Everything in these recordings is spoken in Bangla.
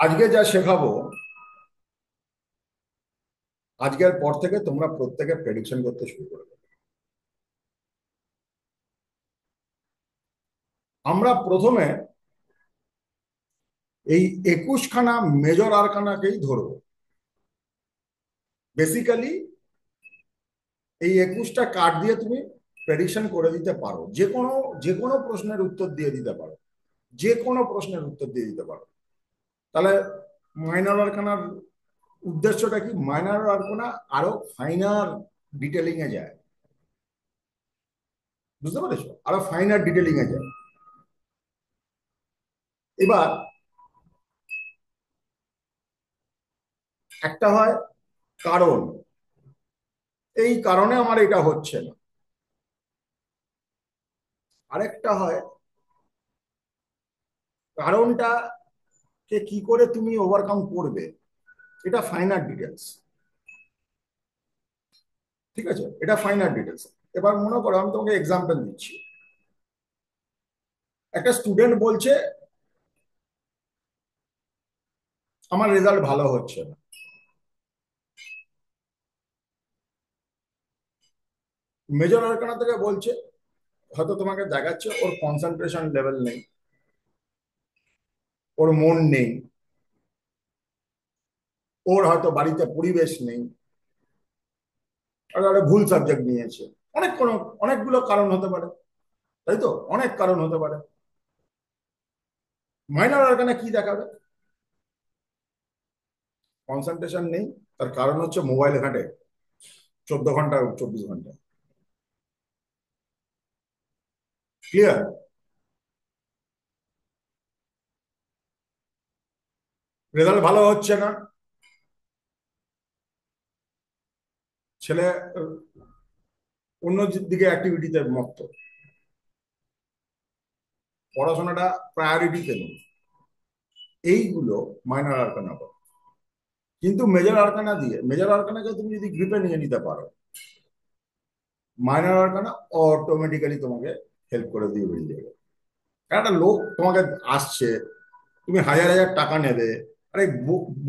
আজকে যা শেখাবো, আজকের পর থেকে তোমরা প্রত্যেকে প্রেডিকশন করতে শুরু করে দেবে। আমরা প্রথমে এই 21খানা মেজর আরকানাকেই ধরবো। বেসিক্যালি এই 21টা কার্ড দিয়ে তুমি প্রেডিকশন করে দিতে পারো, যে কোনো প্রশ্নের উত্তর দিয়ে দিতে পারো, যে কোনো প্রশ্নের উত্তর দিয়ে দিতে পারো। তাহলে মাইনর আরকানার উদ্দেশ্যটা কি? মাইনর আরকানা আরো ফাইনার ডিটেলিং এ যায়। বুঝতে পেরেছো? আরো ফাইনার ডিটেলিং এ যায়। এবার একটা হয় কারণ, এই কারণে আমার এটা হচ্ছে না। আরেকটা হয় কারণটা কে কি করে তুমি ওভারকাম করবে, এটা ফাইনাল ডিটেলস। ঠিক আছে, এটা ফাইনাল ডিটেলস। এবার মনে করো আমি তোমাকে এক্সাম্পল দিচ্ছি। একটা স্টুডেন্ট বলছে আমার রেজাল্ট ভালো হচ্ছে না। মেজর আরকানা থেকে বলছে, হয়তো তোমাকে দেখাচ্ছে ওর কনসেন্ট্রেশন লেভেল নেই, ওর মন নেই, ওর হয়তো বাড়িতে পরিবেশ নেই, আর একটা ভুল সাবজেক্ট নিয়েছে। কোনো অনেকগুলো কারণ হতে পারে, তাই তো? অনেক কারণ হতে পারে। মাইনর আরকানা কি দেখাবে? কনসেন্ট্রেশন নেই, তার কারণ হচ্ছে মোবাইল ঘাটে 14 ঘন্টা 24 ঘন্টা। ক্লিয়ার? রেজাল্ট ভালো হচ্ছে না, ছেলে অন্য দিকে অ্যাক্টিভিটিতে মত্ত, পড়াশোনাটা প্রায়োরিটিতে নেই। এইগুলো মাইনর আরকানা বলে। কিন্তু মেজর আরকানাকে তুমি যদি গ্রিপে নিয়ে নিতে পারো, মাইনর আরকানা অটোমেটিক্যালি তোমাকে হেল্প করে দিয়ে বেরিয়ে যাবে। একটা লোক তোমাকে আসছে, তুমি হাজার হাজার টাকা নেবে, আরে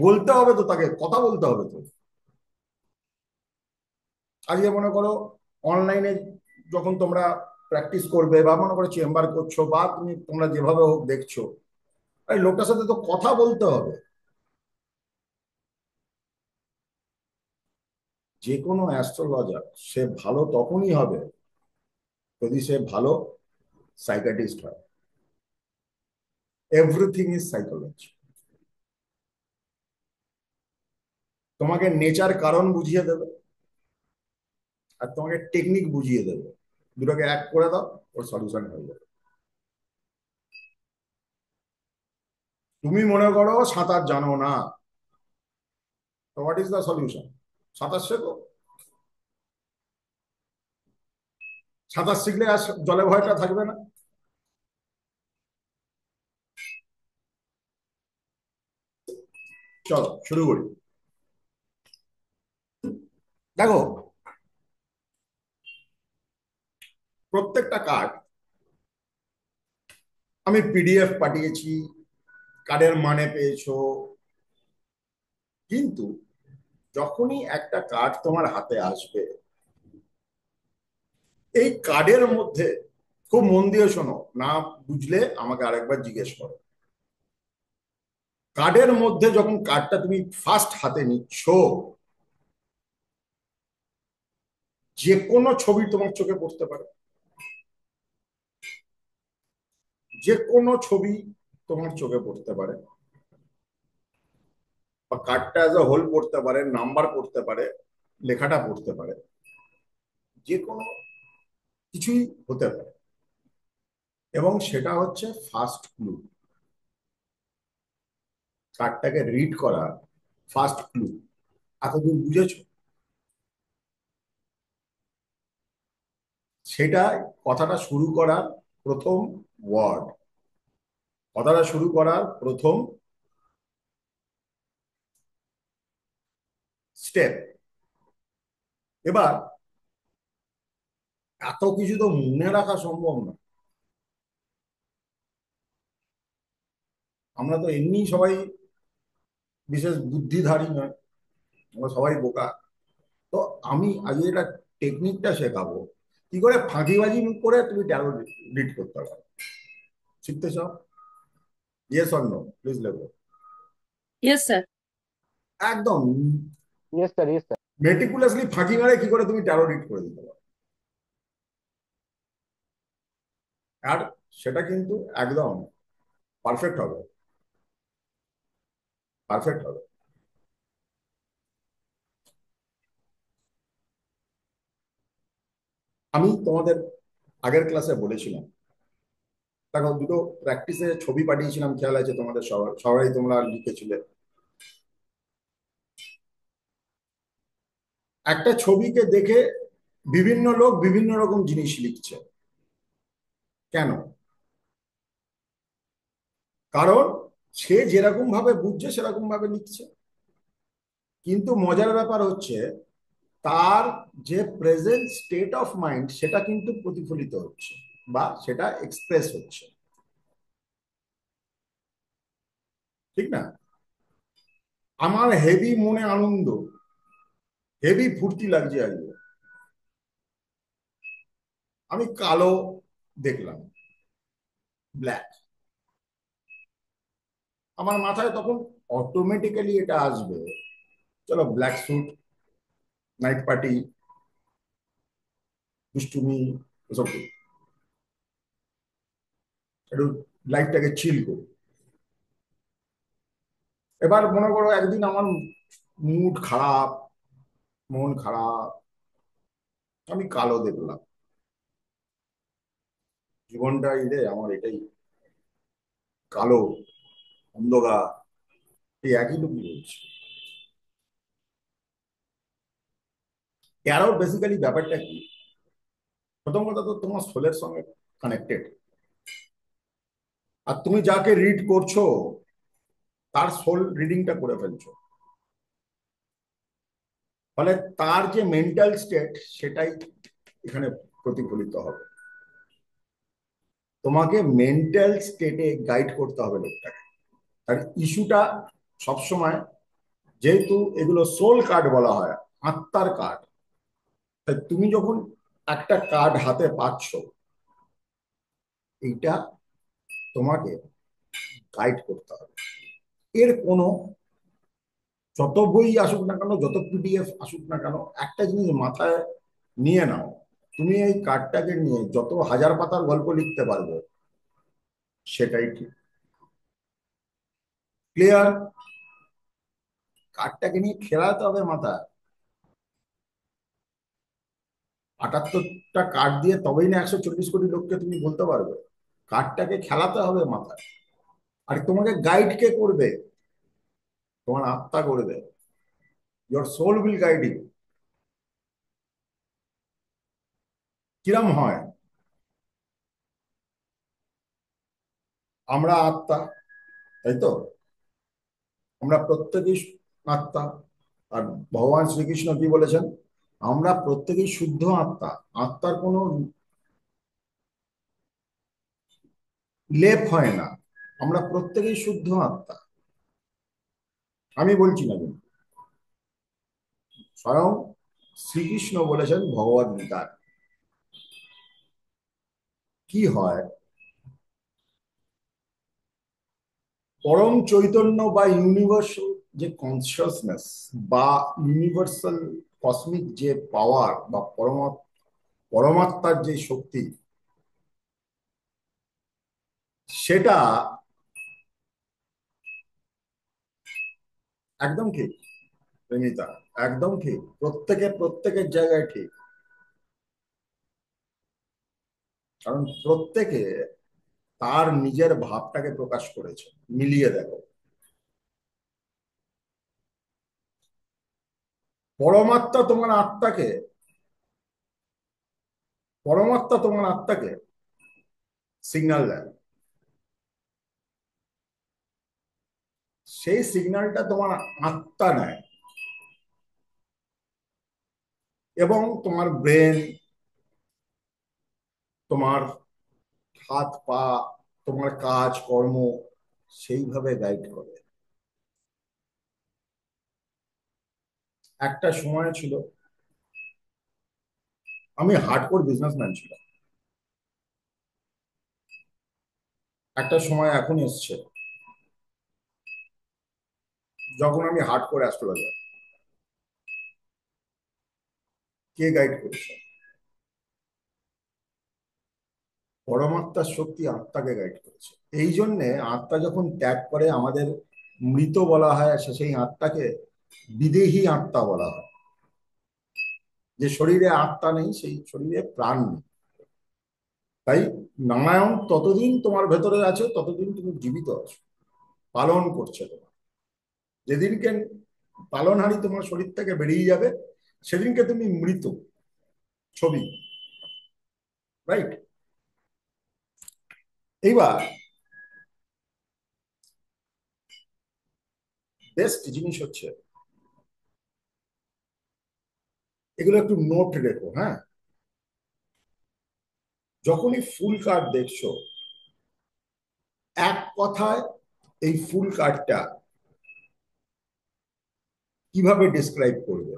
বলতে হবে তো, তাকে কথা বলতে হবে তো। আজকে মনে করো অনলাইনে যখন তোমরা প্র্যাকটিস করবে, বা মনে করো চেম্বার করছো, বা তোমরা যেভাবে হোক দেখছো, আরে লোকটার সাথে তো কথা বলতে হবে। যে কোনো অ্যাস্ট্রোলজার সে ভালো তখনই হবে যদি সে ভালো সাইকাটিস্ট হয়। Everything is psychology. তোমাকে নেচার কারণ বুঝিয়ে দেবে, আর তোমাকে টেকনিক বুঝিয়ে দেবে। দুটোকে এক করে দাও, ওর সলিউশন হয়ে যাবে। তুমি মনে করো সাঁতার জানো না, তো হোয়াট ইজ দ্য সলিউশন? সাঁতার শেখো। সাঁতার শিখলে আর জলে ভয়টা থাকবে না। চলো শুরু করি। দেখো, প্রত্যেকটা কার্ড আমি পিডিএফ পাঠিয়েছি, কার্ডের মানে পেয়েছো। কিন্তু যখনই একটা কার্ড তোমার হাতে আসবে, এই কার্ডের মধ্যে খুব মন দিয়ে শোনো, না বুঝলে আমাকে আরেকবার জিজ্ঞেস করো। কার্ডের মধ্যে যখন কার্ডটা তুমি ফার্স্ট হাতে নিচ্ছ, যে কোনো ছবি তোমার চোখে পড়তে পারে। যে কোনো ছবি তোমার চোখে পড়তে পারে, বা কার্ডটা এজ এ হোল পড়তে পারে, নাম্বার পড়তে পারে, লেখাটা পড়তে পারে, যে কোনো কিছুই হতে পারে। এবং সেটা হচ্ছে ফার্স্ট ক্লু। কার্ডটাকে রিড করা ফার্স্ট ক্লু। এতদূর বুঝেছো? সেটা কথাটা শুরু করার প্রথম ওয়ার্ড, কথাটা শুরু করার প্রথম স্টেপ। এবার এত কিছু তো মনে রাখা সম্ভব না। আমরা তো এমনি সবাই বিশেষ বুদ্ধিধারী নয়, আমরা সবাই বোকা। তো আমি আজকে এটা টেকনিকটা শেখাবো কি করে ফাঁকিবাজি করে তুমি ট্যারো রিড করতে পারো। শিখতে চাও? ইয়েস অর নো, প্লিজ লেখো। Yes sir. একদম yes sir, yes sir. Meticulously ফাঁকি মারে কি করে তুমি ট্যারো রিড করে দিতে পারো। আর সেটা কিন্তু একদম পারফেক্ট হবে, পারফেক্ট হবে। আমি তোমাদের আগের ক্লাসে বলেছিলাম, দেখো দুটো প্র্যাকটিসে ছবি পাঠিয়েছিলাম, খেয়াল আছে তোমাদের সবার, সবাই তোমরা লিখেছিলে। একটা ছবিকে দেখে বিভিন্ন লোক বিভিন্ন রকম জিনিস লিখছে। কেন? কারণ সে যেরকম ভাবে বুঝছে সেরকম ভাবে লিখছে। কিন্তু মজার ব্যাপার হচ্ছে তার যে প্রেজেন্ট স্টেট অফ মাইন্ড সেটা কিন্তু প্রতিফলিত হচ্ছে বা সেটা এক্সপ্রেস হচ্ছে, ঠিক না? আমার হেভি মনে আনন্দ, হেভি ফুর্তি লাগছে আজকে, আমি কালো দেখলাম, ব্ল্যাক, আমার মাথায় তখন অটোমেটিক্যালি এটা আসবে, চলো ব্ল্যাক স্যুট, নাইট পার্টি, দুষ্টুমি, এসব করি, একটু লাইফটাকে চিল করি। এবার মনে করো একদিন আমার মুড খারাপ, মন খারাপ, আমি কালো দেখলাম, জীবনটা রে আমার এটাই, কালো, অন্ধকার, এই একই লোক বলছে। এরাও বেসিক্যালি ব্যাপারটা কি, প্রথম কথা তো তোমার সোলের সঙ্গে কানেক্টেড, আর তুমি যাকে রিড করছো তার সোল রিডিংটা করে ফেলছো, ফলে তার যে মেন্টাল স্টেট সেটাই এখানে প্রতিফলিত হবে। তোমাকে মেন্টাল স্টেটে গাইড করতে হবে লোকটাকে। আর ইস্যুটা সবসময়, যেহেতু এগুলো সোল কার্ড বলা হয়, আত্মার কার্ড, তাই তুমি যখন একটা কার্ড হাতে পাচ্ছ, এইটা তোমাকে গাইড করতে হবে। এর কোনো, যত বই আসুক না কেন, যত পিডিএফ আসুক না কেন, একটা জিনিস মাথায় নিয়ে নাও, তুমি এই কার্ডটাকে নিয়ে যত হাজার পাতার গল্প লিখতে পারবে সেটাই ঠিক। ক্লিয়ার? কার্ডটাকে নিয়ে খেলাতে হবে মাথায়। 78টা কার্ড দিয়ে তবেই না 140 কোটি লোককে তুমি বলতে পারবে। কার্ডটাকে খেলাতে হবে মাথায়। আর তোমাকে গাইড কে করবে? তোমার আত্মা করবে। Your soul will guide you. কিরম হয়? আমরা আত্মা, তাই তো? আমরা প্রত্যেকেই আত্মা। আর ভগবান শ্রীকৃষ্ণ কি বলেছেন? আমরা প্রত্যেকেই শুদ্ধ আত্মা। আত্মার কোনো লেপ হয় না, আমরা প্রত্যেকেই শুদ্ধ আত্মা। আমি বলছি না কিন্তু, স্বয়ং শ্রীকৃষ্ণ বলেছেন ভগবদ গীতার। কি হয়, পরম চৈতন্য বা ইউনিভার্সাল যে কনসিয়াসনেস বা ইউনিভার্সাল কসমিক যে পাওয়ার বা পরমাত্মার যে শক্তি, সেটা একদম ঠিক। প্রেমিতা, একদম ঠিক, প্রত্যেকের জায়গায় ঠিক। কারণ প্রত্যেকে তার নিজের ভাবটাকে প্রকাশ করেছে। মিলিয়ে দেখো, পরমাত্মা তোমার আত্মাকে, পরমাত্মা তোমার আত্মাকে সিগন্যাল দেয়, সেই সিগন্যালটা তোমার আত্মা নেয়, এবং তোমার ব্রেন, তোমার হাত পা, তোমার কাজ কর্ম সেইভাবে গাইড করে। একটা সময় ছিল, আমি হার্ডকোর বিজনেসম্যান ছিলাম। একটা সময় এখন এসছে যখন আমি হার্ডকোর অ্যাস্ট্রোলজার। কে গাইড করেছে? পরমাত্মার শক্তি আত্মাকে গাইড করেছে। এই জন্যে আত্মা যখন ত্যাগ করে আমাদের মৃত বলা হয়, আর সেই আত্মাকে বিদেহী আত্মা বলা হয়। যে শরীরে আত্মা নেই, সেই শরীরে প্রাণ নেই। তাই নারায়ণ ততদিন তোমার ভেতরে আছে, ততদিন তুমি জীবিত আছো, পালন করছে তোমার। যেদিনকে পালনহারি তোমার শরীর থেকে বেরিয়ে যাবে, সেদিনকে তুমি মৃত ছবি। রাইট? এইবার বেস্ট জিনিস হচ্ছে, এগুলো একটু নোট রেখো, হ্যাঁ? যখনই ফুল কার্ড দেখছো, এক কথায় এই ফুল কার্ডটা কিভাবে ডিসক্রাইব করবে?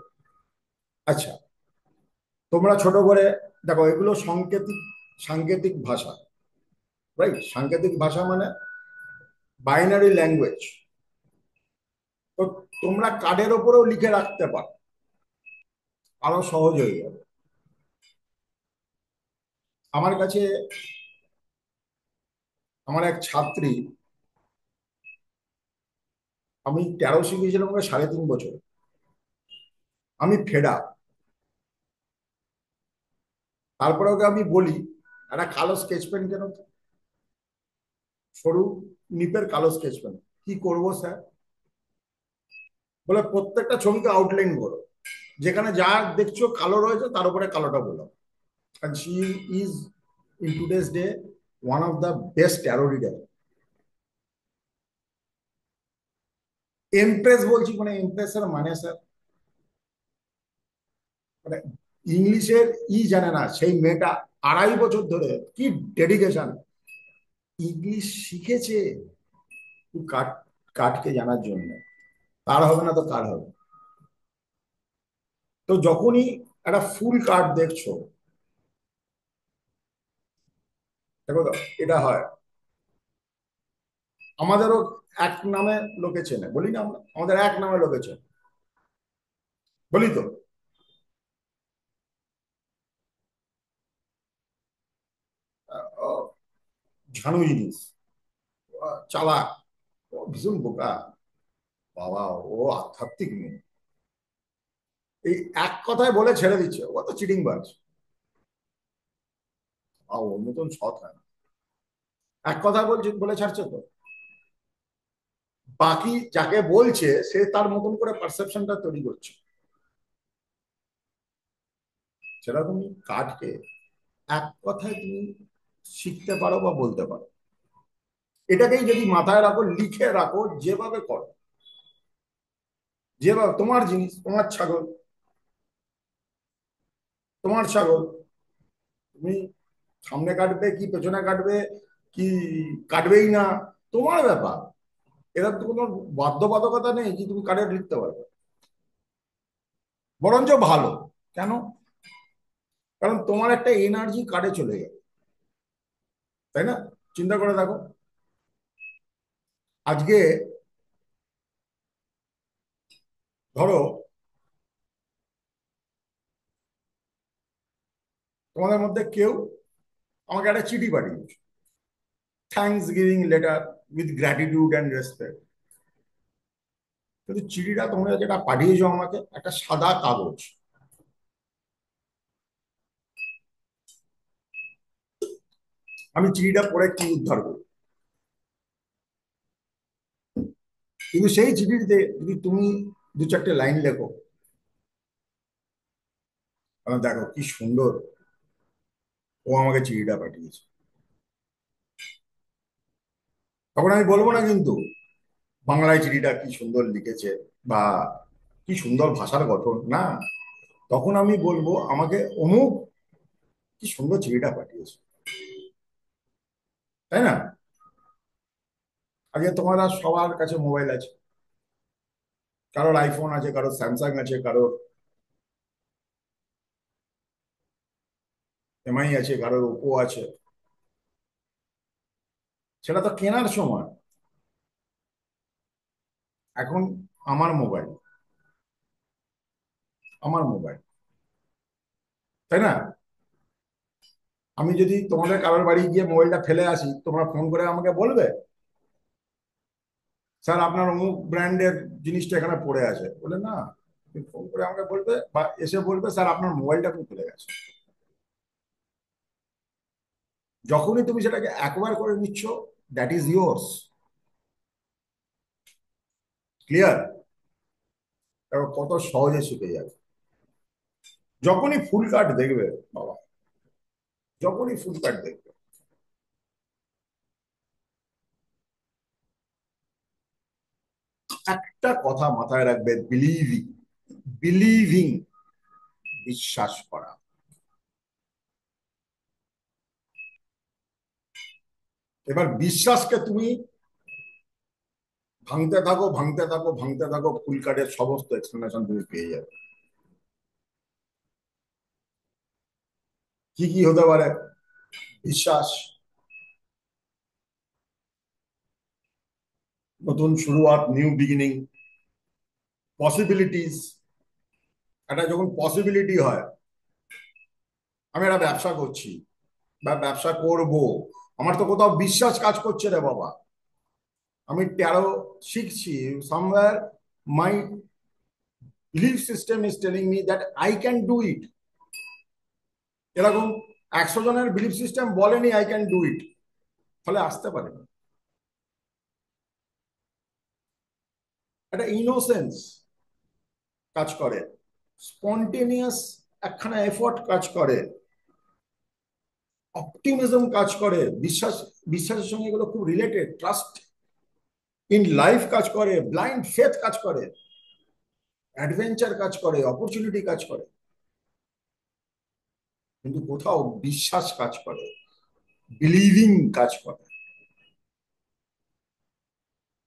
আচ্ছা, তোমরা ছোট করে দেখো, এগুলো সাংকেতিক ভাষা। রাইট? সাংকেতিক ভাষা মানে বাইনারি ল্যাঙ্গুয়েজ। তো তোমরা কার্ডের ওপরেও লিখে রাখতে পারো, আরো সহজ হয়ে যাবে। আমার কাছে আমার এক ছাত্রী, আমি 13 শিখেছিলাম ওকে 3.5 বছর। আমি ফেডা। তারপরে ওকে আমি বলি, একটা কালো স্কেচ পেন কেন তো? সরু নিপের কালো স্কেচ পেন। কি করবো স্যার? বলে প্রত্যেকটা ছবিকে আউটলাইন করো, যেখানে যা দেখছো কালো রয়েছে তার উপরে কালোটা বলো। and she is in today's day one of the best tarot reader. Empress বলছি, মানে এমপ্রেসের মানে স্যার, মানে ইংলিশের জানে না সেই মেয়েটা 2.5 বছর ধরে কি ডেডিকেশন ইংলিশ শিখেছে কাঠ কাঠকে জানার জন্য। তার হবে না তো কার হবে? তো যখনই একটা ফুল কার্ড দেখছো, দেখো তো, এটা হয় আমাদেরও এক নামে লোকে চেনে, বলি না আমরা, আমাদের এক নামে লোকে চেনে, বলি তো। ঝানু জিনিস, চালাক, ও ভীষণ বোকা, বাবা ও আধ্যাত্মিক মেয়ে। এই এক কথায় বলে ছেড়ে দিচ্ছে, ও তো চিটিং বাজ, ওর মতন সৎ হয় না। এক কথায় বলছে, বলে ছাড়ছে তো। বাকি যাকে বলছে সে তার মতন করে পারসেপশনটা তৈরি করছে। সেটা তুমি কাঠকে এক কথায় তুমি শিখতে পারো বা বলতে পারো। এটাকেই যদি মাথায় রাখো, লিখে রাখো, যেভাবে করো, যেভাবে তোমার জিনিস, তোমার ছাগল, তোমার ছাগল, তুমি সামনে কাটবে কি পেছনে কাটবে কি কাটবেই না, তোমার ব্যাপার। এরা তো কোনো বাধ্যবাধকতা নেই যে তুমি কার্ডে লিখতে পারবে। বরঞ্চ ভালো। কেন? কারণ তোমার একটা এনার্জি কার্ডে চলে যাবে, তাই না? চিন্তা করে দেখো, আজকে ধরো তোমাদের মধ্যে কেউ আমাকে একটা চিঠি পাঠিয়েছে, thanks giving letter with gratitude and respect. কিন্তু চিঠিটা তোমরা যেটা পাঠিয়েছো আমাকে, একটা সাদা কাগজ, আমি চিঠিটা পড়ে কি উদ্ধার করি? কিন্তু সেই চিঠিতে যদি তুমি 2-4টে লাইন লেখো, দেখো কি সুন্দর ও আমাকে চিঠিটা পাঠিয়েছে, তখন আমি বলবো না কিন্তু বাংলায় চিঠিটা কি সুন্দর লিখেছে বা কি সুন্দর ভাষার গঠন, না। তখন আমি বলবো আমাকে অমুক কি সুন্দর চিঠিটা পাঠিয়েছে, তাই না? আগে তোমার আর সবার কাছে মোবাইল আছে, কারোর আইফোন আছে, কারোর স্যামসাং আছে, কারোর এমআই আছে, কারোর ওপো আছে। সেটা তো কেনার সময়। এখন আমার মোবাইল, আমার মোবাইল, তাই না? আমি যদি তোমাদের কারোর বাড়ি গিয়ে মোবাইলটা ফেলে আসি, তোমরা ফোন করে আমাকে বলবে, স্যার আপনার অমুক ব্র্যান্ডের জিনিসটা এখানে পড়ে আছে, বলে না। তুমি ফোন করে আমাকে বলবে বা এসে বলবে, স্যার আপনার মোবাইলটা আপনি ফেলে গেছে। যখনই তুমি সেটাকে অ্যাকোয়ার করে নিচ্ছ, দ্যাট ইজ ইয়োর্স। ক্লিয়ার? কত সহজে শিখে যাবে। যখনই ফুল কার্ড দেখবে বাবা, যখনই ফুল কার্ড দেখবে, একটা কথা মাথায় রাখবে, বিলিভিং। বিলিভিং, বিশ্বাস করা। এবার বিশ্বাসকে তুমি ভাঙতে থাকো, ভাঙতে থাকো, ভাঙতে থাকো, ফুল কার্ডের সমস্ত এক্সপ্লেনেশন তুমি পেয়ে যাবে। কি কি হতে পারে? বিশ্বাস, নতুন শুরুয়াত, নিউ বিগিনিং, পসিবিলিটিস। একটা যখন পসিবিলিটি হয়, আমি একটা ব্যবসা করছি বা ব্যবসা করব, আমার তো কোথাও বিশ্বাস কাজ করছে রে বাবা। আমি ট্যারো শিখছি, somewhere my belief system is telling me that I can do it. এরকম 100 জনের বিলিফ সিস্টেম বলেনি আই ক্যান ডু ইট, ফলে আসতে পারে না। একটা ইনোসেন্স কাজ করে, স্পন্টেনিয়াস একখানা এফোর্ট কাজ করে, অপটিমিজম কাজ করে। বিশ্বাস, বিশ্বাসের সঙ্গে এগুলো খুব রিলেটেড। ট্রাস্ট ইন লাইফ কাজ করে, ব্লাইন্ড ফেথ কাজ করে, অ্যাডভেঞ্চার কাজ করে, অপরচুনিটি কাজ করে। কিন্তু কোথাও বিশ্বাস কাজ করে, বিলিভিং কাজ করে।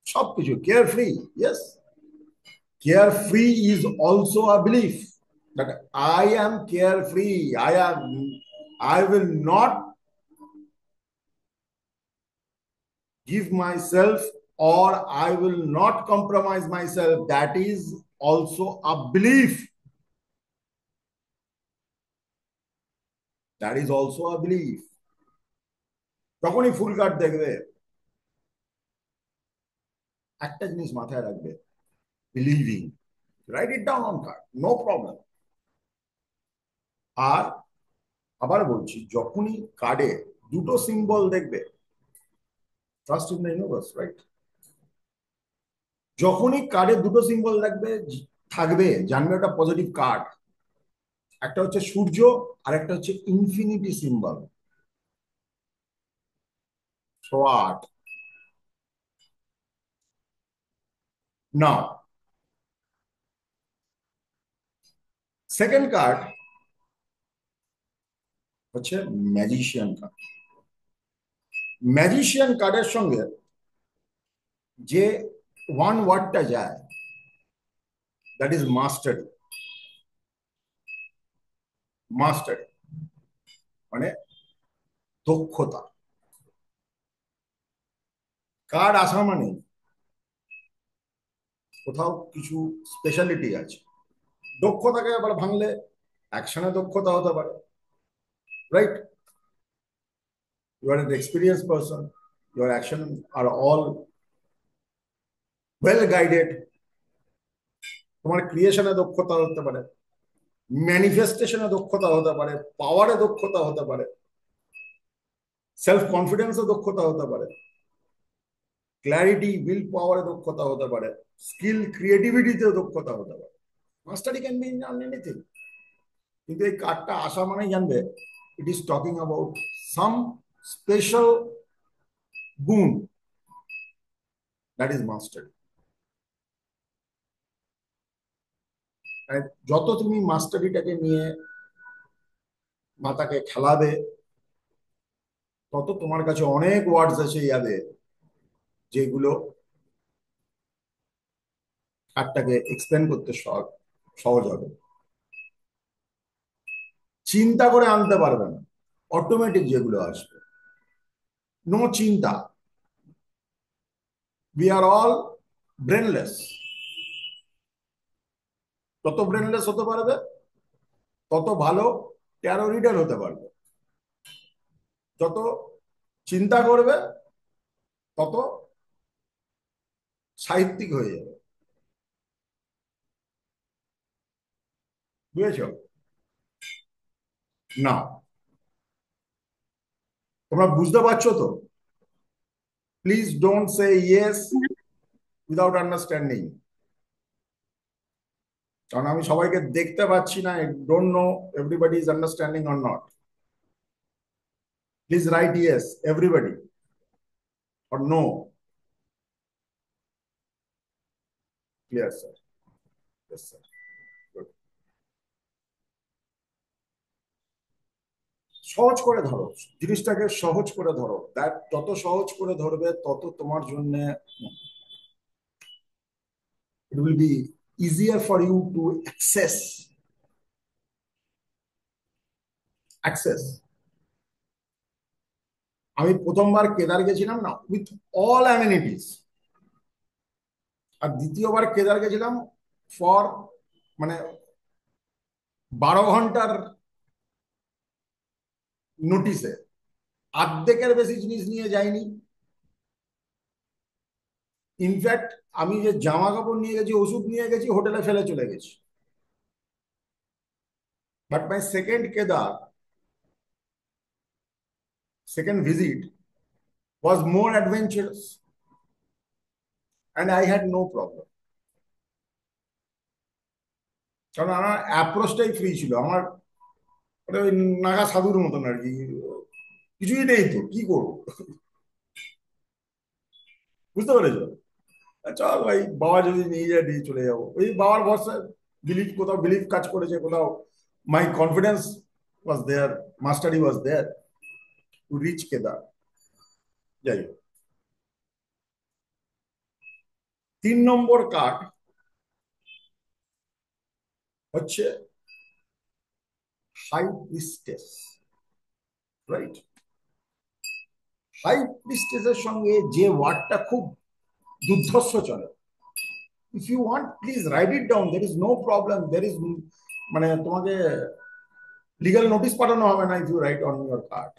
সবকিছু care free, yes. Care free is also a belief that I am carefree. I will not give myself, or I will not compromise myself. That is also a belief. That is also a belief. যখনই ফুল কার্ড দেখবে, একটা জিনিস মাথায় রাখবে, believing. Write it down on card, no problem. আর আবার বলছি, যখনই কার্ডে দুটো সিম্বল দেখবে, trust in the universe, right? যখনই কার্ডে দুটো সিম্বল দেখবে থাকবে, জানবে ওটা পজিটিভ কার্ড। একটা হচ্ছে সূর্য, আর একটা হচ্ছে ইনফিনিটি সিম্বল, 8। নাও, সেকেন্ড কার্ড হচ্ছে ম্যাজিশিয়ান কার্ড। ম্যাজিশিয়ান কার্ডের সঙ্গে যে ওয়ান ওয়ার্ডটা যায়, দ্যাট ইজ মাস্টারি। মাস্টারি মানে দক্ষতা। কার্ড আসা মানে কোথাও কিছু স্পেশালিটি আছে। দক্ষতাকে আবার ভাঙলে অ্যাকশনে দক্ষতা হতে পারে, right? You are an experienced person. Your actions are all well guided. তোমার ক্রিয়েশনে দক্ষতা হতে পারে, ম্যানিফেস্টেশনে দক্ষতা হতে পারে, পাওয়ারে দক্ষতা হতে পারে, সেলফ কনফিডেন্সে দক্ষতা হতে পারে, ক্ল্যারিটি, উইল পাওয়ারে দক্ষতা হতে পারে, স্কিল, ক্রিয়েটিভিটিতে দক্ষতা হতে পারে। মাস্টারি ক্যান বি ইন এনিথিং। কিন্তু এই কার্ডটা আসা মানে জানবে, it is talking about some special গুণ, দ্যাট ইজ মাস্টারি। যত তুমি মাস্টারিটাকে নিয়ে মাথাকে খেলাবে, তত তোমার কাছে অনেক ওয়ার্ডস এসে যাবে যেগুলো কার্ডটাকে এক্সপ্লেন করতে সহজ হবে। চিন্তা করে আনতে পারবে না, অটোমেটিক যেগুলো আসবে, নো চিন্তা। We are all brainless. যত ব্রেনলেস হতে পারবে তত ভালো ট্যারো রিডার হতে পারবে। যত চিন্তা করবে তত সাহিত্যিক হয়ে যাবে। বুঝেছ? না, তোমরা বুঝতে পারছো তো? Please don't say yes without understanding. কারণ আমি সবাইকে দেখতে পাচ্ছি না, don't know everybody is understanding or not. Please write yes everybody or no. Clear, sir? Yes, sir. Good. সহজ করে ধরো জিনিসটাকে, সহজ করে ধরো। দ্যাট যত সহজ করে ধরবে তত তোমার জন্য it will be easier for you to access. আমি প্রথমবার কেদার গেছিলাম না, উইথ অল অ্যামিনিটিস। আর দ্বিতীয়বার কেদার গেছিলাম ফর মানে 12 ঘন্টার নোটিসে, অর্ধেকের বেশি জিনিস নিয়ে যাইনি। ইনফ্যাক্ট আমি যে জামা কাপড় নিয়ে গেছি, ওষুধ নিয়ে গেছি, হোটেলে ফেলে চলে গেছি। But my second Kedar, second visit was more adventurous and I had no problem. কারণ আমার অ্যাপ্রোচটাই ফ্রি ছিল। আমার ওটা ওই নাগা সাধুর মতন আর কি, কিছুই নেই তো কি করবো। বুঝতে পেরেছো? চল ভাই, বাবা যদি নিয়ে যায় নিয়ে চলে যাবো, ওই বাবার ভরসা। বিলিভ, কোথাও বিলিভ কাজ করেছে, কোথাও মাই confidence was there, mastery was there to reach Kedar. যাই হোক, 3 নম্বর কার্ড হচ্ছে হাই প্রিস্টেস, রাইট? হাই প্রিস্টেসের সঙ্গে যে ওয়ার্ডটা খুব দুর্ধর্ষ চলে, if you want please write it down, there is no problem, there is মানে তোমাকে লিগাল নোটিশ পাঠানো হবে না if you write on your card.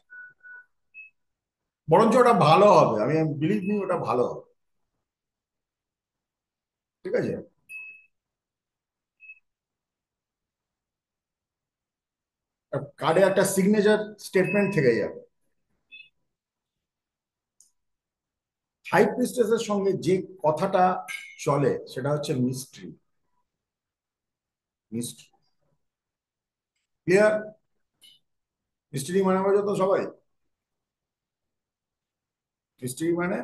বরঞ্চ ওটা ভালো হবে, আমি বিলিভ মি, ওটা ভালো হবে। ঠিক আছে? কার্ডে একটা সিগনেচার স্টেটমেন্ট থেকে যাবে। হাই প্রিস্টেসের সঙ্গে যে কথাটা চলে সেটা হচ্ছে মিস্ট্রি। Mystery clear? মিস্ট্রি মানে বোঝো তো সবাই? মিস্ট্রি মানে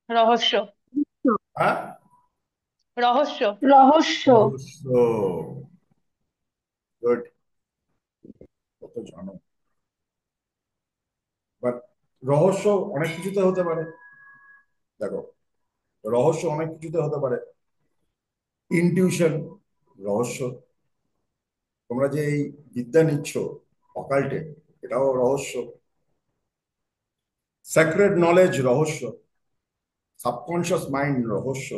রহস্য। হ্যাঁ, রহস্য। রহস্য। রহস্য। গুড, কত জানো। বাট রহস্য অনেক কিছুতে হতে পারে। দেখো, রহস্য অনেক কিছুতে হতে পারে। ইনটিউশন রহস্য। তোমরা যে এই বিদ্যা নিচ্ছ অকাল্টে, এটাও রহস্য। স্যাক্রেড নলেজ রহস্য, সাবকনশিয়াস মাইন্ড রহস্য,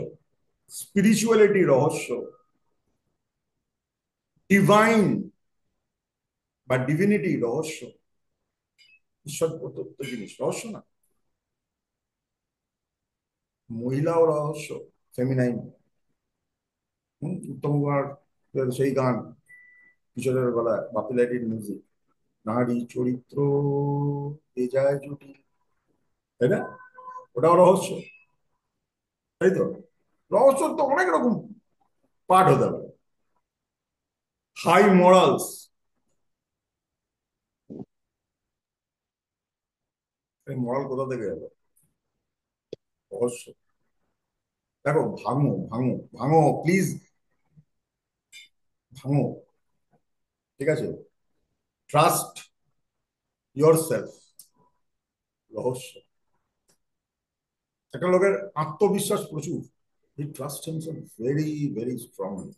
স্পিরিচুয়ালিটি রহস্য, ডিভাইন বা ডিভিনিটি রহস্য। ঈশ্বর প্রদত্ত জিনিস রহস্য না? মহিলাও রহস্য, ফেমিনাইন। উত্তম কুমার সেই গান, কিশোরের গলায়, বাপিলাইটির মিউজিক, নারী চরিত্র বেজায় জটিল, তাই না? ওটাও রহস্য, তাই তো? রহস্য তো অনেক রকম পার্ট হতে পারে। হাই মরালস, এই মরাল কোথা থেকে এলো? রহস্য। দেখো, ভাঙো ভাঙো ভাঙো, প্লিজ ভাঙো। ঠিক আছে? ট্রাস্ট ইয়োর সেলফ, রহস্য। একটা লোকের আত্মবিশ্বাস প্রচুর, he trust himself very very strongly.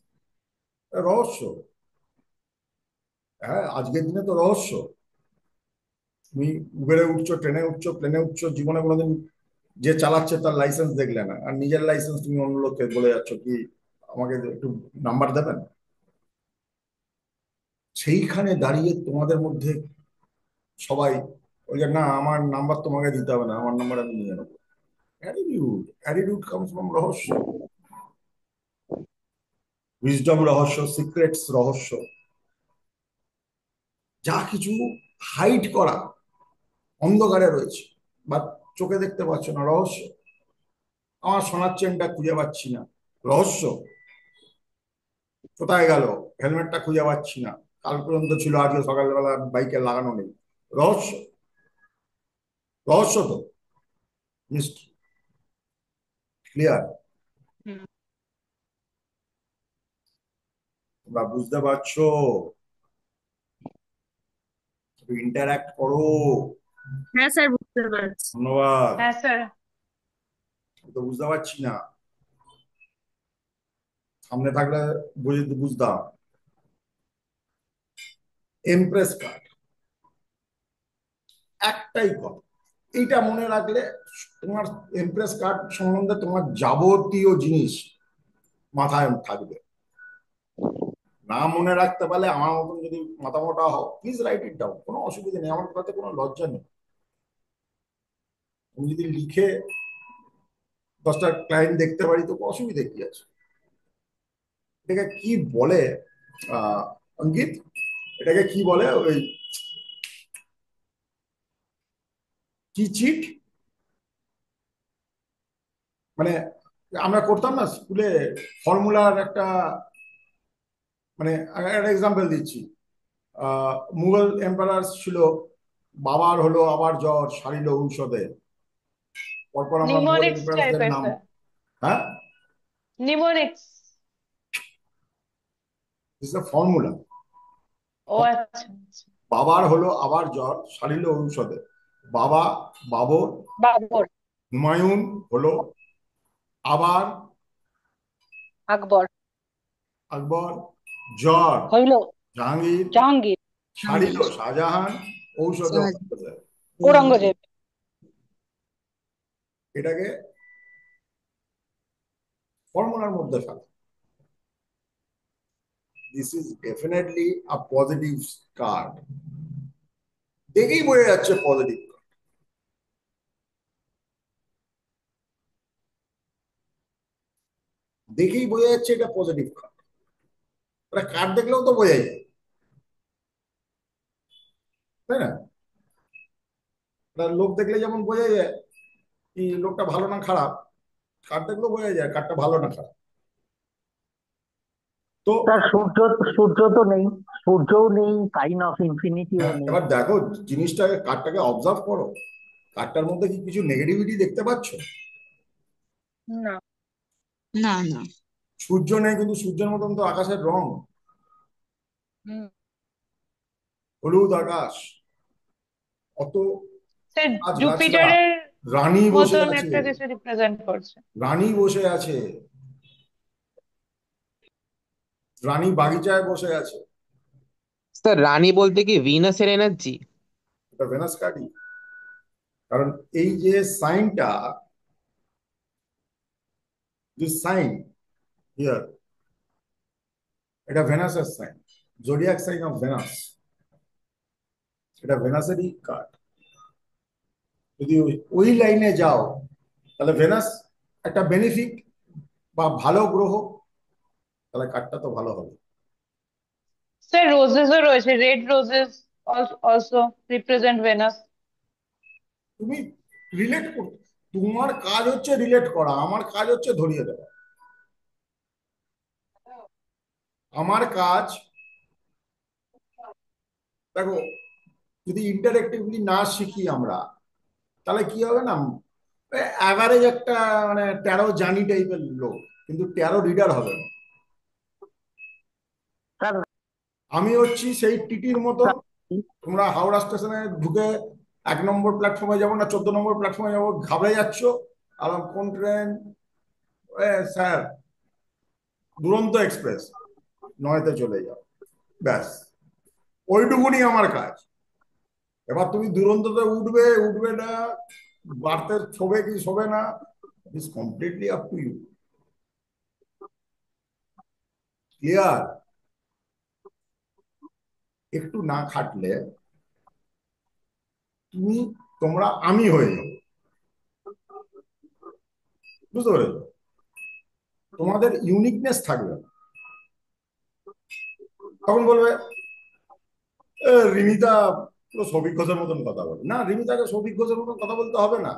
রহস্য। হ্যাঁ, আজকের দিনে তো রহস্য। তুমি উবেরে উঠছো, ট্রেনে উঠছো, প্লেনে উঠছো, জীবনে কোনোদিন যে চালাচ্ছে তার লাইসেন্স দেখলে না, আর নিজের লাইসেন্স তুমি অন্য লোককে বলে যাচ্ছ কি আমাকে একটু নাম্বার দেবেন। সেইখানে দাঁড়িয়ে তোমাদের মধ্যে সবাই ওই যে না আমার নাম্বার তোমাকে দিতে হবে না, আমার নাম্বার আমি নিয়ে নেবো। অ্যাটিটিউড, অ্যাটিটিউড কামস ফ্রম রহস্য। উইজডম রহস্য, সিক্রেটস রহস্য। যা কিছু হাইড করা, অন্ধকারে রয়েছে বা চোখে দেখতে পাচ্ছ না, রহস্য। আমার সোনার চেনটা খুঁজে পাচ্ছি না, রহস্য। কোথায় গেল হেলমেটটা, খুঁজে পাচ্ছি না, কাল পর্যন্ত ছিল আজকে সকালবেলা বাইকে লাগানো নেই, রহস্য। রহস্য তো মিস্ট্রি। ক্লিয়ার? হুম। তোমরা বুঝতে পারছো? ইন্টারাক্ট করো। হ্যাঁ স্যার, বুঝতে পারছি। ধন্যবাদ। হ্যাঁ স্যার। আমি তো বুঝতে পারছি না, সামনে থাকলে বুঝতাম। এমপ্রেস কার্ড, একটাই কথা, এইটা মনে রাখলে তোমার এমপ্রেস কার্ড সম্বন্ধে তোমার যাবতীয় জিনিস মাথায় থাকবে। না মনে রাখতে পারলে আমার মতন যদি মাথা মোটা হও, প্লিজ রাইট ইট ডাউন, কোনো অসুবিধা নেই, আমার তাতে কোনো লজ্জা নেই। তুমি যদি লিখে 10টা ক্লায়েন্ট দেখতে পারি তো অসুবিধা কি আছে? এটাকে কি বলে অঙ্কিত? এটাকে কি বলে? ওই কি চিট, মানে আমরা করতাম না স্কুলে ফর্মুলার একটা, মানে একটা এক্সাম্পল দিচ্ছি। মুঘল এম্পারার ছিল, বাবার হলো আবার জ্বর সারিল ঔষধে। পরপর আমরা মুঘল নিমোনিক্স এম্পারারদের টাইপের নাম। স্যার। হ্যাঁ, নিমোনিক্স। This a formula. ও আচ্ছা আচ্ছা। বাবার হলো আবার জ্বর সারিল ঔষধে। বাবা, বাবর। বাবর। হুমায়ুন হলো আবার আকবর। আকবর। জ্বর হইল জাহাঙ্গীর। জাহাঙ্গীর। সারিল শাহজাহান। ঔষধে জাহাজ। ঔরঙ্গজেব। ঔরঙ্গজেব। এটাকে ফর্মুলার মধ্যে ফেলা। This is definitely a positive card. দেখেই বোঝা যাচ্ছে পজিটিভ। দেখেই বোঝা যাচ্ছে এটা পজিটিভ কার্ড। এটা কার্ড দেখলেও তো বোঝা যায়, তাই না? এটা লোক দেখলে যেমন বোঝা যায় কি লোকটা ভালো না খারাপ, কার্ড দেখলেও বোঝা যায় কার্ডটা ভালো না খারাপ। তো স্যার সূর্য, সূর্য তো নেই, সূর্যও নেই, সাইন অফ ইনফিনিটিও নেই। এবার দেখো জিনিসটাকে, কার্ডটাকে অবজার্ভ করো, কার্ডটার মধ্যে কি কিছু নেগেটিভিটি দেখতে পাচ্ছ? না। না না। সূর্য নেই, কিন্তু সূর্যের মতন তো আকাশের রং, হুম। হলুদ আকাশ, অত স্যার গাছগাছরা, জুপিটারের রানী বসে মতন আছে, একটা কিছু রিপ্রেজেন্ট করছে। রানী বসে আছে, রানী বাগিচায় বসে আছে। স্যার রানী বলতে কি ভিনাসের এনার্জি? এটা ভেনাস কার্ডই। কারণ এই যে সাইনটা, দিস সাইন হিয়ার, এটা ভেনাসের sign, zodiac sign of Venus. এটা ভেনাসেরই কার্ড। যদি ওই লাইনে যাও তাহলে ভেনাস একটা বেনিফিক বা ভালো গ্রহ, তাহলে কার্ডটা তো ভালো হবে। স্যার রোজেসও রয়েছে, red roses also represent Venus. তুমি রিলেট করো, তোমার কাজ হচ্ছে রিলেট করা, আমার কাজ হচ্ছে ধরিয়ে দেওয়া। আমার কাজ, দেখো, যদি ইন্টারেক্টিভলি না শিখি আমরা, তাহলে কি হবে না, অ্যাভারেজ একটা মানে ট্যারো জানি টাইপের লোক, কিন্তু ট্যারো রিডার হবে না। স্যার, আমি হচ্ছি সেই টিটির মতো। তোমরা হাওড়া স্টেশনে ঢুকে 1 নম্বর প্ল্যাটফর্মে যাবো না 14 নম্বর প্ল্যাটফর্মে যাবো, ঘাবড়ে যাচ্ছ, আর কোন ট্রেন, স্যার দুরন্ত এক্সপ্রেস 9-তে চলে যাও, ব্যাস ওইটুকুনি আমার কাজ। এবার তুমি দুরন্ততে উঠবে উঠবে না, বাড়তে শোবে কি শোবে না, is completely up to you. Clear? একটু না খাটলে তুমি তোমরা আমি হয়ে যাবে, বুঝতে পেরেছো? তোমাদের ইউনিকনেস থাকবে না। তখন বলবে রিমিতা পুরো সৌভিক ঘোষের মতন কথা বলে। না, রিমিতাকে সৌভিক ঘোষের মতন কথা বলতে হবে না।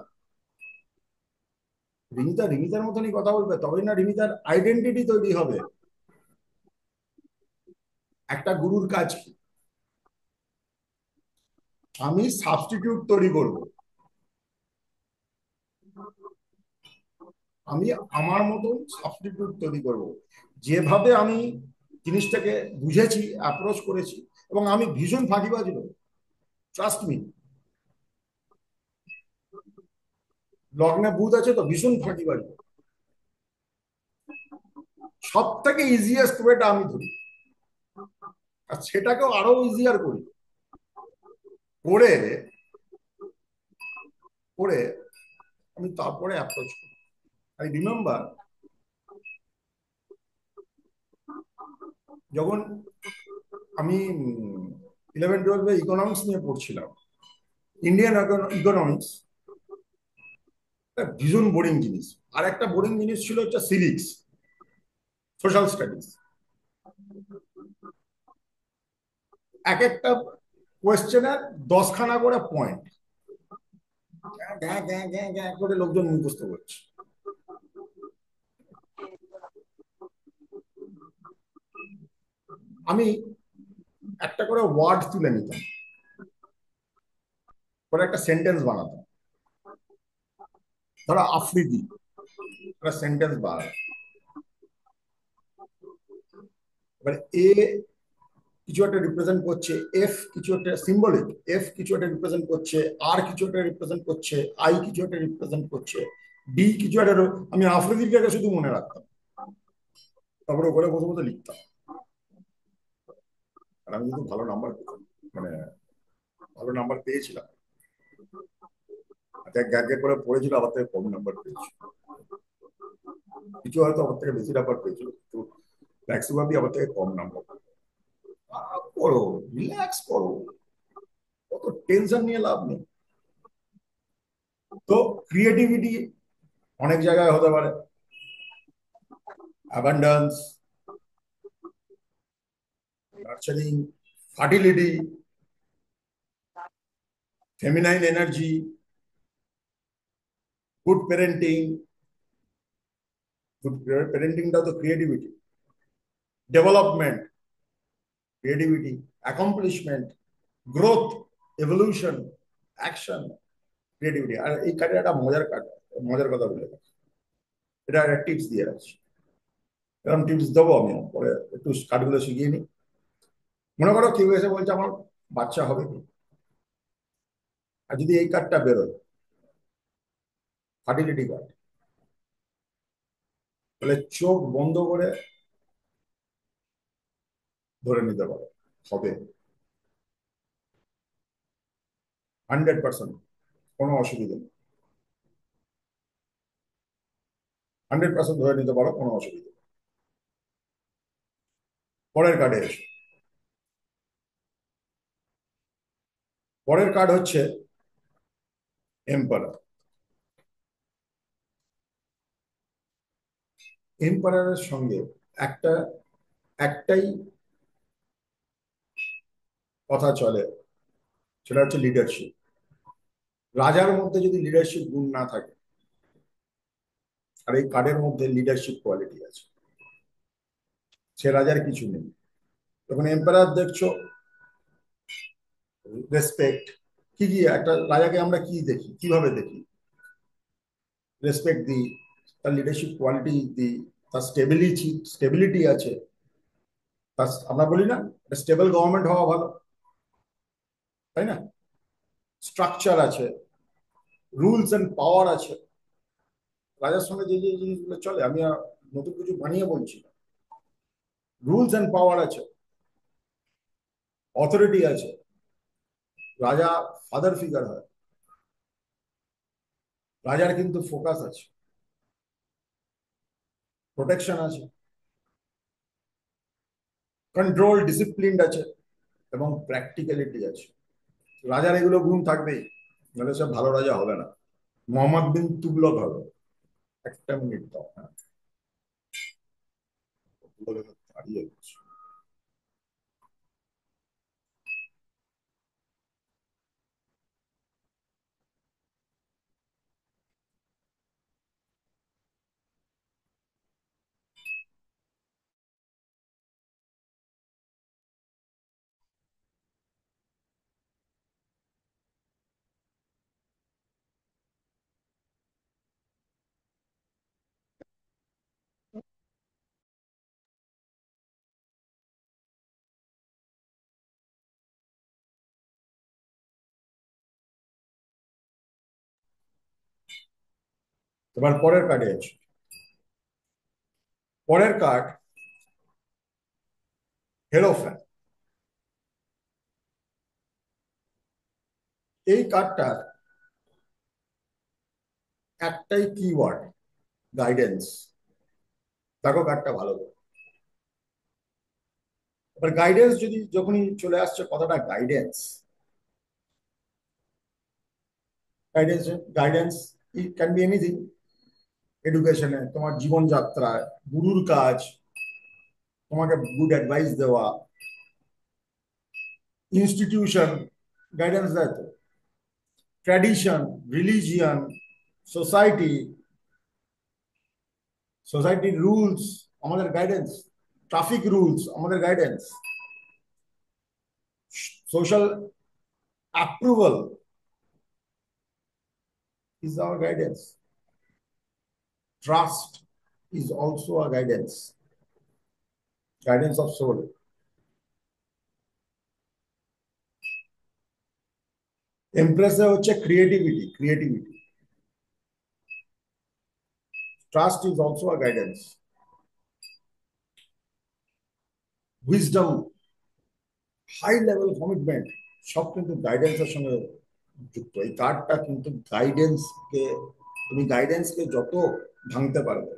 রিমিতা রিমিতার মতনই কথা বলবে, তবেই না রিমিতার আইডেন্টিটি তৈরি হবে। একটা গুরুর কাজ কি? আমি সাবস্টিটিউট তৈরি করব, আমি আমার মতন সাবস্টিটিউট তৈরি করব, যেভাবে আমি জিনিসটাকে বুঝেছি, অ্যাপ্রোচ করেছি। এবং আমি ভীষণ ফাঁকিবাজ লোক, ট্রাস্ট মি। লগ্নে বুধ আছে তো, ভীষণ ফাঁকিবাজ। সব থেকে ইজিয়েস্ট ওয়েটা আমি ধরি, আর সেটাকেও আরো ইজিয়ার করি, করে করে আমি তারপরে অ্যাপ্রোচ করি। আই রিমেম্বার যখন আমি 11-12-এ ইকোনমিক্স নিয়ে পড়ছিলাম, ইন্ডিয়ান ইকোনমিক্স ভীষণ বোরিং জিনিস। আর একটা বোরিং জিনিস ছিল হচ্ছে সিভিক্স, সোশ্যাল স্টাডিজ। এক একটা কোয়েশ্চেনের 10খানা করে পয়েন্ট, করে লোকজন মুখস্থ করছে। আমি একটা করে ওয়ার্ড তুলে নিতাম, করে একটা সেন্টেন্স বানাতাম। ধরো আফ্রিদি, একটা সেন্টেন্স বানাতাম। এবার এ কিছু একটা রিপ্রেজেন্ট করছে, এফ কিছু একটা সিম্বলিক, এফ কিছু একটা রিপ্রেজেন্ট করছে, আর কিছু একটা রিপ্রেজেন্ট করছে, আই কিছু একটা রিপ্রেজেন্ট করছে, ডি কিছু একটা। আমি আফ্রিদির জায়গায় শুধু মনে রাখতাম, তারপরে ওখানে বসে বসে লিখতাম। আর আমি কিন্তু ভালো নাম্বার পেতাম, মানে ভালো নাম্বার পেয়েছিলাম। গ্যাগে করে পড়েছিল, আবার থেকে কম নাম্বার পেয়েছিল, কিছু হয়তো আমার থেকে বেশি নাম্বার পেয়েছিল, কিন্তু ম্যাক্সিমামই আমার থেকে কম নাম্বার। পড়ো, রিল্যাক্স করো, অত টেনশন নিয়ে লাভ নেই। তো ক্রিয়েটিভিটি অনেক জায়গায় হতে পারে, abundance, nurturing, fertility, feminine energy, good parenting. Good প্যারেন্টিংটা তো creativity, development creativity, accomplishment, growth, evolution, action, creativity. আর এই কার্ডে একটা মজার কার্ড, মজার কথা বলে এটা একটা টিপস দিয়ে রাখছি। এরকম টিপস দেবো আমি পরে, একটু কার্ডগুলো শিখিয়ে নিই। মনে করো কেউ এসে বলছে আমার বাচ্চা হবে কি, আর যদি এই কার্ডটা বেরোয়, ফার্টিলিটি কার্ড, তাহলে চোখ বন্ধ করে ধরে নিতে পারো হবে, 100%, কোনো অসুবিধা নেই। 100% ধরে নিতে পারো, কোনো অসুবিধা নেই। পরের কার্ডে এসো। পরের কার্ড হচ্ছে এম্পারার। এম্পারারের সঙ্গে একটা একটাই কথা চলে, সেটা হচ্ছে লিডারশিপ। রাজার মধ্যে যদি লিডারশিপ গুণ না থাকে, আর এই কার্ডের মধ্যে লিডারশিপ কোয়ালিটি আছে, সে রাজার কিছু নেই। তখন এম্পারার দেখছো, রেসপেক্ট। কি কি একটা রাজাকে আমরা কি দেখি, কিভাবে দেখি? রেসপেক্ট দিই, তার লিডারশিপ কোয়ালিটি দিই, তার স্টেবিলিটি আছে। তার আমরা বলি না স্টেবল গভর্নমেন্ট হওয়া ভালো, তাই না? স্ট্রাকচার আছে, রুলস এন্ড পাওয়ার আছে, রাজার সঙ্গে যে যে জিনিসগুলো চলে, আমি আর নতুন কিছু বানিয়ে বলছি না। রুলস এন্ড পাওয়ার আছে, অথরিটি আছে, রাজা ফাদার ফিগার হয়, রাজার কিন্তু ফোকাস আছে, প্রোটেকশন আছে, কন্ট্রোল ডিসিপ্লিন আছে, এবং প্র্যাকটিক্যালিটি আছে। রাজার এগুলো গুণ থাকবেই, নাহলে সব ভালো রাজা হবে না। মোহাম্মদ বিন তুগলক হবে। একটা মিনিট দাও, হ্যাঁ, দাঁড়িয়ে গেছে। এবার পরের কার্ডে আছে। পরের কার্ড হেরোফ্যান। এই কার্ডটা একটাই কিওয়ার্ড, গাইডেন্স। দেখো কার্ডটা ভালো করে। এবার গাইডেন্স যদি যখনই চলে আসছে কথাটা guidance, guidance guidance it can be anything. এডুকেশনে, তোমার জীবনযাত্রায়, গুরুর কাজ, তোমাকে গুড অ্যাডভাইস দেওয়া, ইনস্টিটিউশন গাইডেন্স দেয় তো, ট্র্যাডিশন, রিলিজিয়ন, সোসাইটি, সোসাইটির রুলস আমাদের গাইডেন্স, ট্রাফিক রুলস আমাদের guidance, social approval is our guidance. Trust is also a guidance, guidance of soul. Empress হচ্ছে creativity, creativity. Trust is also a guidance. Wisdom, high level commitment, সব কিন্তু গাইডেন্সের সঙ্গে যুক্ত। এই কার্ডটা কিন্তু গাইডেন্সকে, তুমি গাইডেন্সকে যত ভাঙতে পারবে,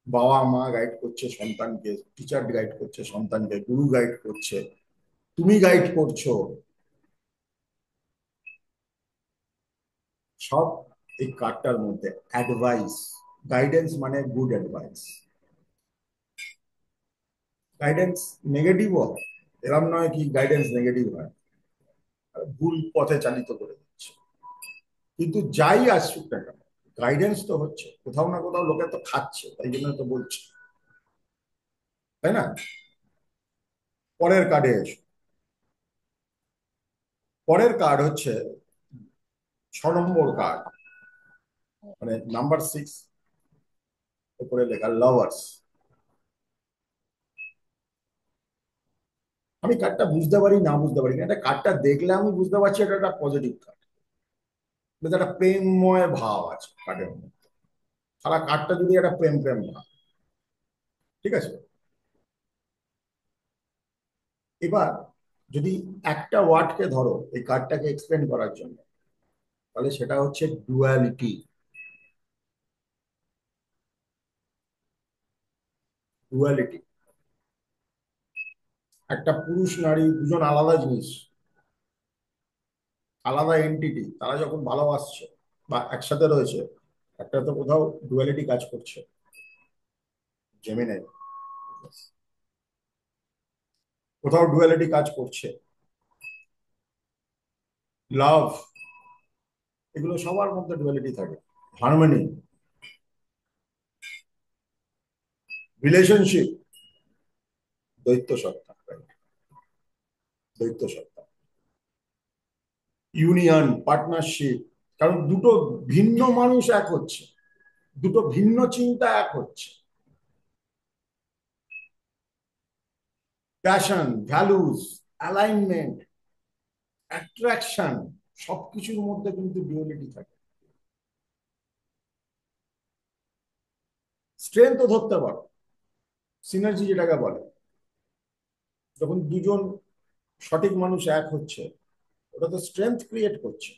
বাবা মা গাইড করছে সন্তানকে, টিচার গাইড করছে সন্তানকে, গুরু গাইড করছে, তুমি গাইড করছো, সব এই কার্ডটার মধ্যে। অ্যাডভাইস, গাইডেন্স মানে গুড অ্যাডভাইস। গাইডেন্স নেগেটিভও হয়, এরম নয় কি গাইডেন্স নেগেটিভ হয়, ভুল পথে চালিত করে দিচ্ছে। কিন্তু যাই আসুক না কেন, গাইডেন্স তো হচ্ছে, কোথাও না কোথাও লোকে তো খাচ্ছে, তাই জন্য তো বলছে, তাই না? পরের কার্ডে এসো। পরের কার্ড হচ্ছে 6 নম্বর কার্ড, মানে নাম্বার 6, উপরে লেখা লাভার্স। আমি কার্ডটা বুঝতে পারি না বুঝতে পারি না, এটা কার্ডটা দেখলে আমি বুঝতে পারছি এটা একটা পজিটিভ কার্ড, একটা প্রেমময় ভাব আছে কার্ডের মধ্যে। সারা কার্ডটা যদি একটা প্রেম প্রেম ভাব, ঠিক আছে? এবার যদি একটা ওয়ার্ডকে ধরো এই কার্ডটাকে এক্সপ্লেন করার জন্য, তাহলে সেটা হচ্ছে ডুয়ালিটি। ডুয়ালিটি, একটা পুরুষ নারী দুজন আলাদা জিনিস, আলাদা এন্টিটি, তারা যখন ভালোবাসছে বা একসাথে রয়েছে, একটা তো কোথাও ডুয়ালিটি কাজ করছে। জেমিনাই, কোথাও ডুয়ালিটি কাজ করছে। লাভ, এগুলো সবার মধ্যে ডুয়ালিটি থাকে। হারমোনি, রিলেশনশিপ, দ্বৈত সত্তা, দ্বৈত সত্তা, ইউনিয়ন, পার্টনারশিপ, কারণ দুটো ভিন্ন মানুষ এক হচ্ছে, দুটো ভিন্ন চিন্তা এক হচ্ছে। প্যাশন, ভ্যালুস, অ্যালাইনমেন্ট, অ্যাট্রাকশন, সবকিছুর মধ্যে কিন্তু ডুয়ালিটি থাকে। স্ট্রেংথও ধরতে পারো, সিনার্জি যেটাকে বলে, যখন দুজন সঠিক মানুষ এক হচ্ছে, ওটা তো স্ট্রেংথ ক্রিয়েট করছে।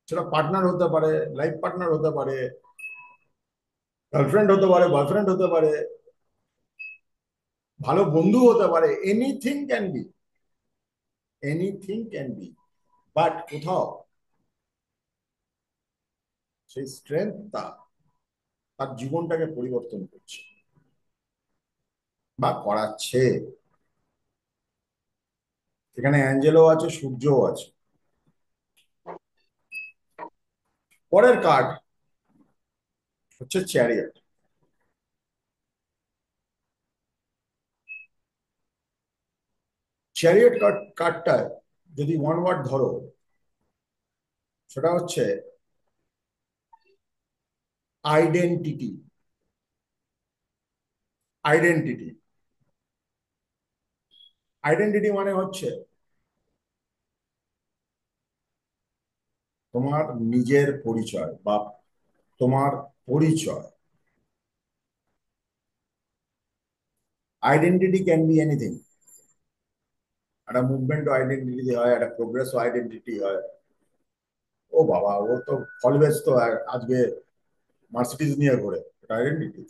সেটা পার্টনার হতে পারে, লাইফ পার্টনার হতে পারে, গার্লফ্রেন্ড হতে পারে, বয়ফ্রেন্ড হতে পারে, ভালো বন্ধু হতে পারে, anything can be, anything can be. But কোথাও সেই স্ট্রেংথটা তার জীবনটাকে পরিবর্তন করছে বা করাচ্ছে। এখানে অ্যাঞ্জেলো আছে, সূর্যও আছে। পরের কার্ড হচ্ছে চ্যারিয়ট। চ্যারিয়ট কার্ডটায় যদি ওয়ান ওয়ার্ড ধরো, সেটা হচ্ছে আইডেন্টিটি। আইডেন্টিটি আইডেন্টিটি মানে হচ্ছে তোমার নিজের পরিচয় বা তোমার পরিচয়। Identity can be anything. একটা মুভমেন্টও আইডেন্টিটি হয়, একটা প্রোগ্রেসও আইডেন্টিটি হয়। ও বাবা, ও তো অলওয়েজ তো আজকে মার্সিডিজ নিয়ে ঘোরে, এটা আইডেন্টিটি।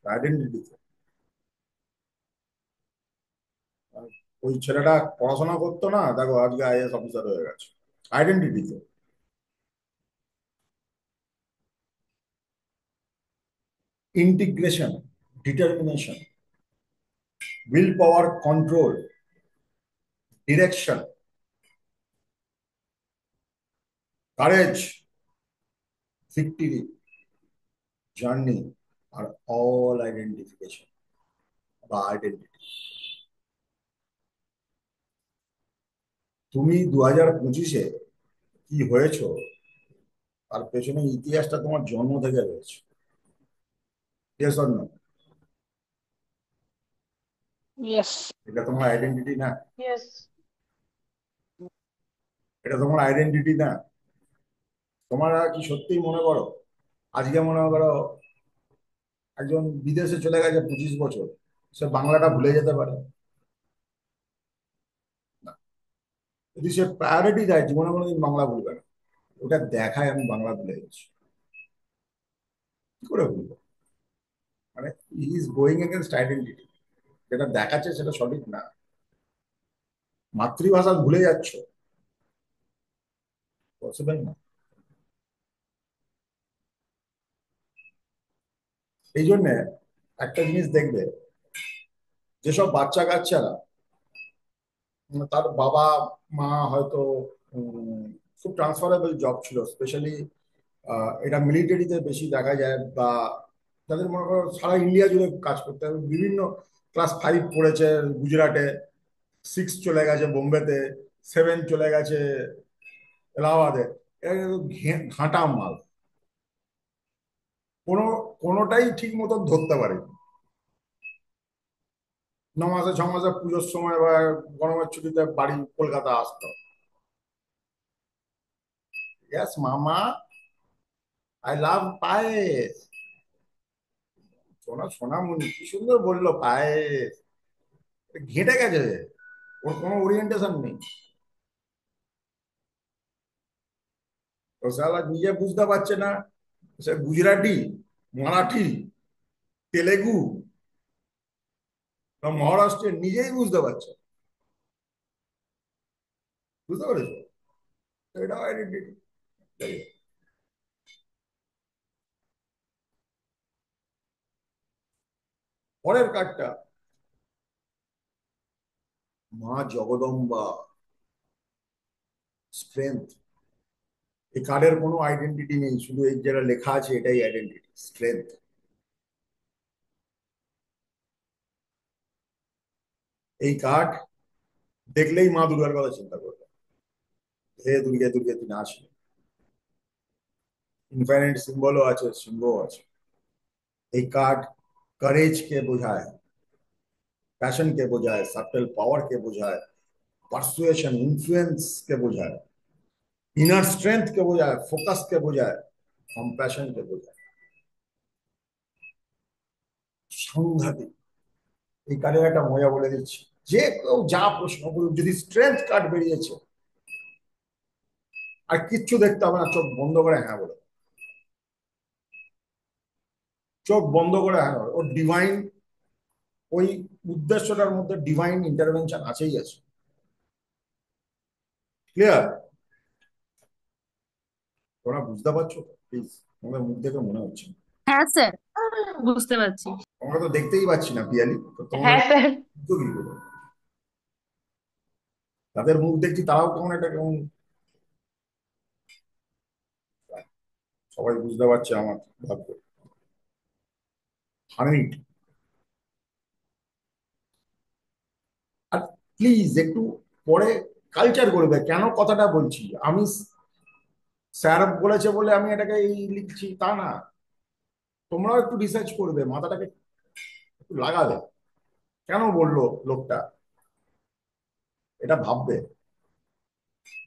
আইডেন্টিটি ওই ছেলেটা পড়াশোনা করতো না, দেখো আজকে আইএএস অফিসার হয়ে গেছে। আইডেন্টিটি তো। Integration, determination, willpower, control, direction, courage, victory, journey আর অল আইডেন্টিফিকেশন বা আইডেন্টিটি। তুমি 2025-এ কি হয়েছো তার পেছনে ইতিহাসটা তোমার জন্ম থেকে রয়েছে। Yes or no? Yes. এটা তোমার আইডেন্টিটি না? Yes. এটা তোমার আইডেন্টিটি না? তোমরা কি সত্যিই মনে করো আজকে মনে করো একজন বিদেশে চলে গেছে 25 বছর, সে বাংলাটা ভুলে যেতে পারে? না। যদি সে প্রায়োরিটি দেয়, জীবনে কোনোদিন বাংলা ভুলবে না। ওটা দেখায় আমি বাংলা ভুলে গেছি, কি করে ভুলবো? মানে he is going against identity. যেটা দেখাচ্ছে সেটা সঠিক না। মাতৃভাষা ভুলে যাচ্ছ, পসিবল না। এই জন্য একটা জিনিস দেখবে, যেসব বাচ্চা কাচ্চারা তার বাবা মা হয়তো খুব ট্রান্সফারেবল জব ছিল, স্পেশালি এটা মিলিটারিতে বেশি দেখা যায়, বা তাদের মনে করো সারা ইন্ডিয়া জুড়ে কাজ করতে হবে। বিভিন্ন ক্লাস 5 পড়েছে গুজরাটে, 6 চলে গেছে বোম্বেতে, 7 চলে গেছে এলাহাবাদে। এরা কিন্তু ঘাঁটা মাল, কোনো কোনোটাই ঠিক মতো ধরতে পারেনি। 9 মাসে 6 মাসে পুজোর সময় বা গরমের ছুটিতে বাড়ি কলকাতা আসতো। ইয়াস মামা, আই লাভ পায়েস। সোনামণি কি সুন্দর বললো পায়েস। ঘেঁটে গেছে, ওর কোনো ওরিয়েন্টেশন নেই। ও শালা নিজে বুঝতে পারছে না সে গুজরাটি, মারাঠি, তেলেগু বা মহারাষ্ট্রের, নিজেই বুঝতে পারছে। বুঝতে পেরেছো? এটা আইডেন্টিটি। পরের কার্ডটা মা জগদম্বা, স্ট্রেংথ। এই কার্ডের কোনো আইডেন্টিটি নেই, শুধু এই যেটা লেখা আছে এটাই আইডেন্টিটি, স্ট্রেংথ। এই কার্ড দেখলেই মা দুর্গার কথা চিন্তা করবে। হে দুর্গে দুর্গে তিনি আসেন। ইনফাইনাইট সিম্বলও আছে, সিংহও আছে। এই কার্ড करेज কে বোঝায়, প্যাশন কে বোঝায়, সাবটেল পাওয়ার কে বোঝায়, পারসুয়েশন ইনফ্লুয়েন্স কে বোঝায়, ইনার স্ট্রেংথ কে বোঝায়, ফোকাস কে বোঝায়, কম্প্যাশনকে বোঝায়। সাংঘাতিক। এই কার্ডের একটা মজা বলে দিচ্ছি, যে কেউ যা প্রশ্ন করুক, যদি স্ট্রেংথ কার্ড বেরিয়েছে আর কিচ্ছু দেখতে হবে না, চোখ বন্ধ করে হ্যাঁ বলে, চোখ বন্ধ করে হ্যাঁ বলে। ওর ডিভাইন, ওই উদ্দেশ্যটার মধ্যে ডিভাইন ইন্টারভেনশন আছেই আছে। ক্লিয়ার? তোমরা বুঝতে পারছো? প্লিজ, তোমাদের মুখ দেখে মনে হচ্ছে। হ্যাঁ স্যার, বুঝতে পারছি। আমরা তো দেখতেই পাচ্ছি না পিয়ালি, তো তোমাদের হ্যাঁ স্যার। বুঝতে কি করে? তাদের মুখ দেখছি, তারাও কেমন একটা কেমন, সবাই বুঝতে পারছে আমার ভাগ্য। হার্মিট। আর প্লিজ একটু পরে কালচার করবে, কেন কথাটা বলছি আমি, স্যার বলেছে বলে আমি এটাকে এই লিখছি তা না। তোমরাও একটু রিসার্চ করবে, মাথাটাকে একটু লাগাবে, কেন বললো লোকটা, এটা ভাববে,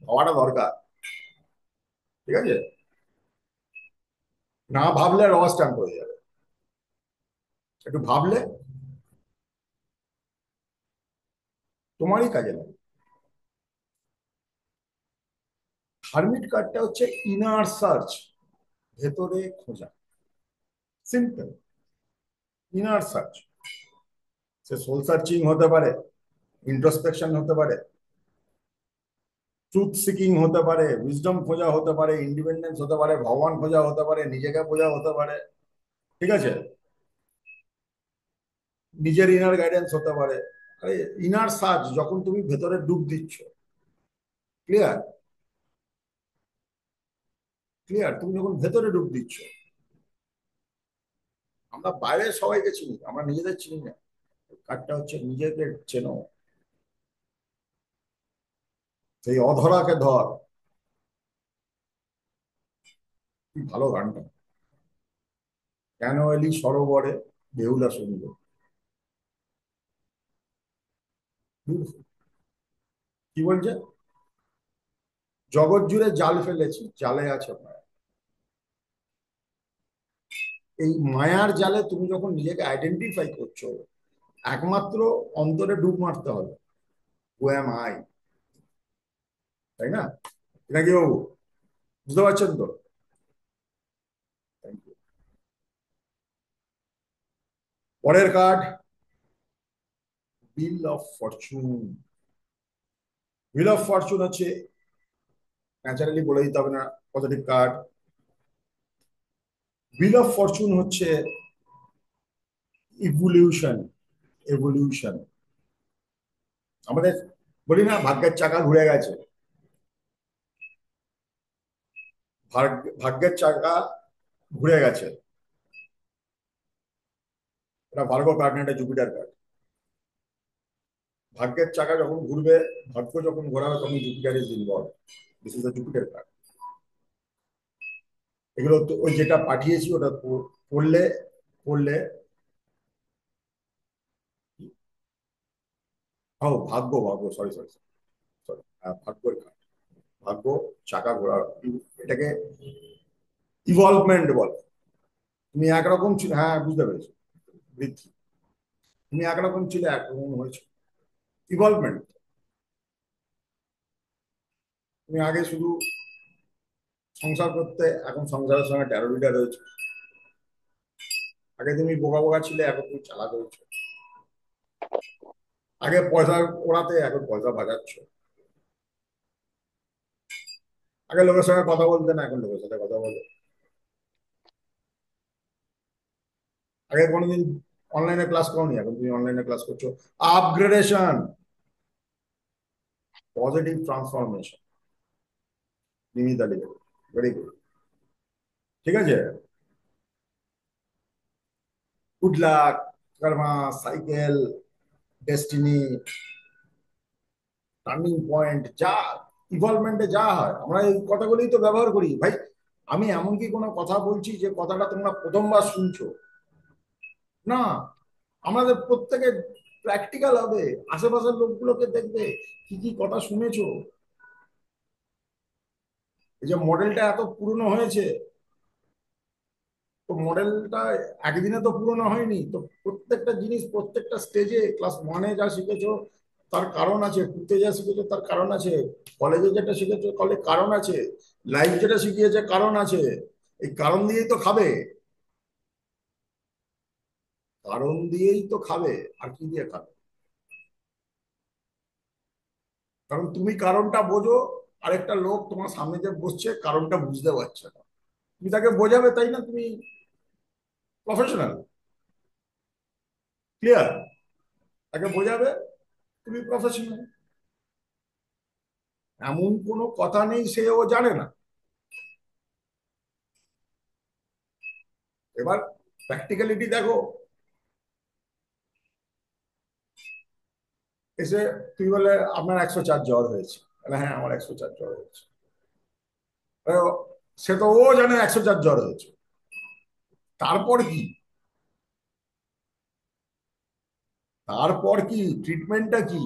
ভাবাটা দরকার। ঠিক আছে? না ভাবলে রবার স্ট্যাম্প হয়ে যাবে, একটু ভাবলে তোমারই কাজে লাগে। হারমিট কার্ডটা হচ্ছে ইনার সার্চ, ভেতরে খোঁজা, সিম্পল। ইনার সার্চ, সে সোল সার্চিং হতে পারে, ইন্ট্রোস্পেকশন হতে পারে, ট্রুথ সিকিং হতে পারে, উইজডম খোঁজা হতে পারে, ইন্ডিপেন্ডেন্স হতে পারে, ভগবান খোঁজা হতে পারে, নিজেকে খোঁজা হতে পারে। ঠিক আছে? নিজের ইনার গাইডেন্স হতে পারে। আরে ইনার সার্চ যখন তুমি ভেতরে ডুব দিচ্ছ, ক্লিয়ার? ক্লিয়ার? তুমি যখন ভেতরে ডুব দিচ্ছ, আমরা বাইরে সবাইকে চিনি, আমরা নিজেদের চিনি না। কার্ডটা হচ্ছে নিজেকে চেনো, সেই অধরাকে ধর। কি ভালো গানটা, কেন এলি সরোবরে বেহুলা সুন্দর। কি বলছে? জগৎ জুড়ে জাল ফেলেছি, জালে আছে মায়া। এই মায়ার জালে তুমি যখন নিজেকে আইডেন্টিফাই করছো, একমাত্র অন্তরে ডুব মারতে হবে। হু অ্যাম আই? তাই না? এটা কি বাবু, বুঝতে পারছেন তো? Thank you. পরের card, wheel of Fortune. Wheel of Fortune হচ্ছে, ন্যাচারালি বলে দিতে হবে না, positive card. Wheel of Fortune হচ্ছে ইভলিউশন, এভলিউশন। আমাদের বলি না ভাগ্যের চাকা ঘুরে গেছে, ভাগ্যের চাকা ঘুরে গেছে। এটা ভার্গো কার্ড না, এটা জুপিটার কার্ড। ভাগ্যের চাকা যখন ঘুরবে, ভাগ্য যখন ঘোরাবে, তখন Jupiter is involve. This is the Jupiter card. এগুলো তো ওই যেটা পাঠিয়েছি ওটা পড়লে, পড়লে ও ভাগ্য, ভাগ্য, সরি সরি সরি, ভাগ্যের কার্ড। ভাগ্য, চাকা ঘোরা, এটাকে ইভলভমেন্ট বলে। তুমি একরকম ছিল, হ্যাঁ বুঝতে পেরেছি, বৃদ্ধি। তুমি একরকম ছিলে, একরকম হয়েছে, ইভলভমেন্ট। তুমি আগে শুধু সংসার করতে, এখন সংসারের সঙ্গে ট্যারোরিটা রয়েছে। আগে তুমি বোকা বোকা ছিলে, এখন তুমি চালাক হয়েছো। আগে পয়সা ওড়াতে, এখন পয়সা বাজাচ্ছ। আগে লোকের সঙ্গে কথা বলতে না, এখন লোকের সাথে কথা বলো। আগে কোনোদিন অনলাইনে ক্লাস করোনি, এখন তুমি অনলাইনে ক্লাস করছো। Upgradation, positive transformation. নিমিতা লিখে, ভেরি গুড। ঠিক আছে? গুড লাক, কর্মা, সাইকেল, ডেস্টিনি, টার্নিং পয়েন্ট, যা ইভলভমেন্টে যা হয়, আমরা এই কথাগুলোই তো ব্যবহার করি ভাই। আমি এমনকি কোনো কথা বলছি যে কথাটা তোমরা প্রথমবার শুনছো না, আমাদের প্রত্যেকের প্র্যাকটিক্যাল হবে, আশেপাশের লোকগুলোকে দেখবে কি কি কথা শুনেছো। এই যে মডেলটা এত পুরনো হয়েছে, মডেলটা একদিনে তো পুরনো হয়নি, তো প্রত্যেকটা জিনিস প্রত্যেকটা স্টেজে, ক্লাস ওয়ানে যা শিখেছো তার কারণ আছে, টুতে যা শিখেছো তার কারণ আছে, কলেজে যেটা শিখেছো কলেজ কারণ আছে, লাইফ যেটা শিখিয়েছে কারণ আছে। এই কারণ দিয়েই তো খাবে, কারণ দিয়েই তো খাবে, আর কি দিয়ে খাবে? কারণ তুমি কারণটা বোঝো, আরেকটা লোক তোমার সামনে যে বসছে কারণটা বুঝতে পারছে না, তুমি তাকে বোঝাবে, তাই না? তুমি প্রফেশনাল, ক্লিয়ার, তাকে বোঝাবে, তুমি প্রফেশনাল। এমন কোনো কথা নেই সে ও জানে না। এবার প্র্যাকটিক্যালিটি দেখো, এসে তুই বলে আপনার 104 জ্বর হয়েছে, হ্যাঁ আমার 104 জ্বর হয়েছে। এবার সে তো ও জানে 104 জ্বর হয়েছে, তারপর কি? তারপর কি ট্রিটমেন্টটা কি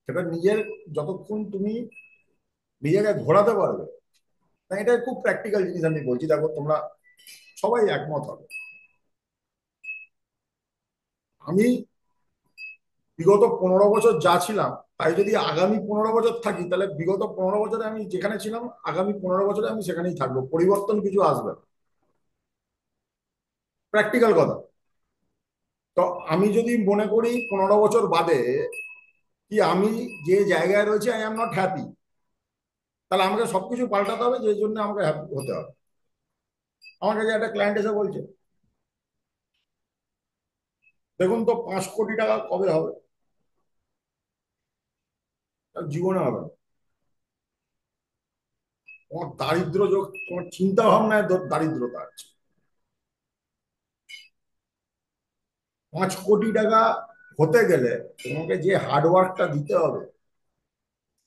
সেটা নিজের, যতক্ষণ তুমি নিজেকে ঘোরাতে পারবে না। এটা খুব প্র্যাকটিক্যাল জিনিস আমি বলছি, দেখো তোমরা সবাই একমত হবে। আমি বিগত 15 বছর যা ছিলাম, তাই যদি আগামী 15 বছর থাকি, তাহলে বিগত 15 বছরে আমি যেখানে ছিলাম আগামী 15 বছরে আমি সেখানেই থাকবো, পরিবর্তন কিছু আসবে না। প্র্যাকটিক্যাল কথা। তো আমি যদি মনে করি 15 বছর বাদে কি আমি যে জায়গায় রয়েছে আই এম নট হ্যাপি, তাহলে আমাকে সবকিছু পাল্টাতে হবে, যে জন্য আমাকে হ্যাপি হতে হবে। আমার কাছে একটা ক্লায়েন্ট এসে বলছে, দেখুন তো 5 কোটি টাকা কবে হবে? তার জীবনে হবে না। তোমার দারিদ্র যোগ, তোমার চিন্তা ভাবনায় দারিদ্রতা আছে। 5 কোটি টাকা হতে গেলে তোমাকে যে হার্ডওয়ার্কটা দিতে হবে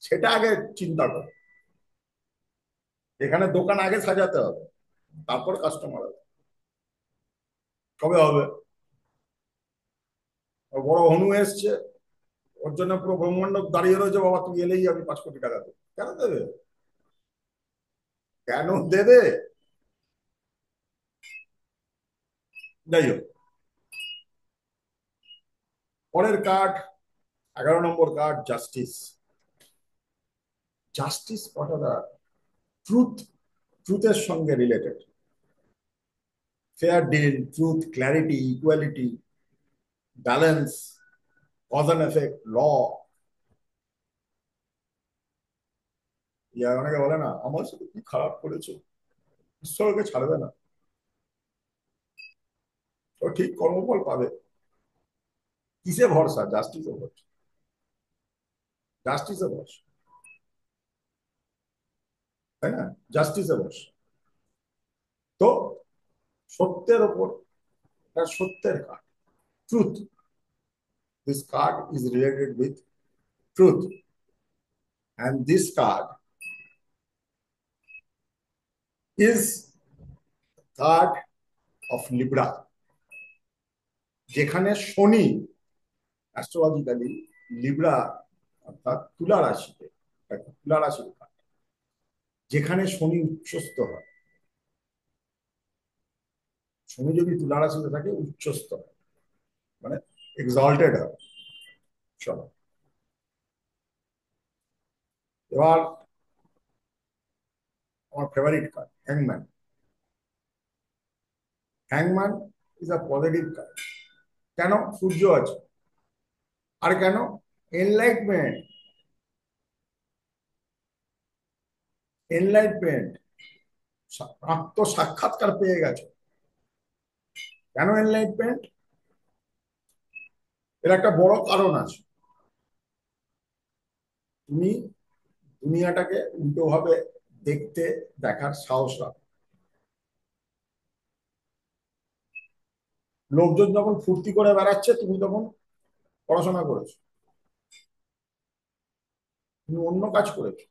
সেটা আগে চিন্তা করো। এখানে দোকান আগে সাজাতে হবে, তারপর কাস্টমার হবে। কবে হবে? বড় হনু এসছে, ওর জন্য পুরো ব্রহ্মাণ্ড দাঁড়িয়ে রয়েছে, বাবা তুমি এলেই আমি 5 কোটি টাকা দেবো। কেন দেবে? কেন দেবে? যাই হোক, পরের কার্ড, 11 নম্বর কার্ড, জাস্টিস। জাস্টিস কথাটা ট্রুথ, ট্রুথের সঙ্গে related. Fair deal, truth, clarity, equality, balance, cause and effect, law. অনেকে বলে না আমার সাথে কি খারাপ করেছে, ঈশ্বর ওকে ছাড়বে না, ও ঠিক কর্মফল পাবে। কিসে ভরসা? জাস্টিসে ভরসা, জাস্টিসে ভরসা, তাই না? জাস্টিসে ভরসা। তো সত্যের ওপর, সত্যের card, truth. This card is related with truth, and this card is card of Libra, যেখানে শনি অ্যাস্ট্রোলজিক্যালি লিব্রা অর্থাৎ তুলা রাশিতে, তুলা রাশির কার্ড, যেখানে শনি উচ্চস্থ হয়। শনি যদি তুলা রাশিতে থাকে উচ্চস্থ হয়, মানে এক্সল্টেড হয়। চলো এবার আমার favourite card, হ্যাংম্যান। হ্যাংম্যান is a positive card. কেন? সূর্য আছে। আর কেন? এনলাইটমেন্ট, এনলাইটমেন্ট, আত্মসাক্ষাৎকার পেয়ে গেছে। কেন এনলাইটমেন্ট? এর একটা বড় কারণ আছে। তুমি দুনিয়াটাকে উল্টো ভাবে দেখতে, দেখার সাহস রাখো। লোকজন যখন ফুর্তি করে বেড়াচ্ছে তুমি তখন পড়াশোনা করেছো, তুমি অন্য কাজ করেছো।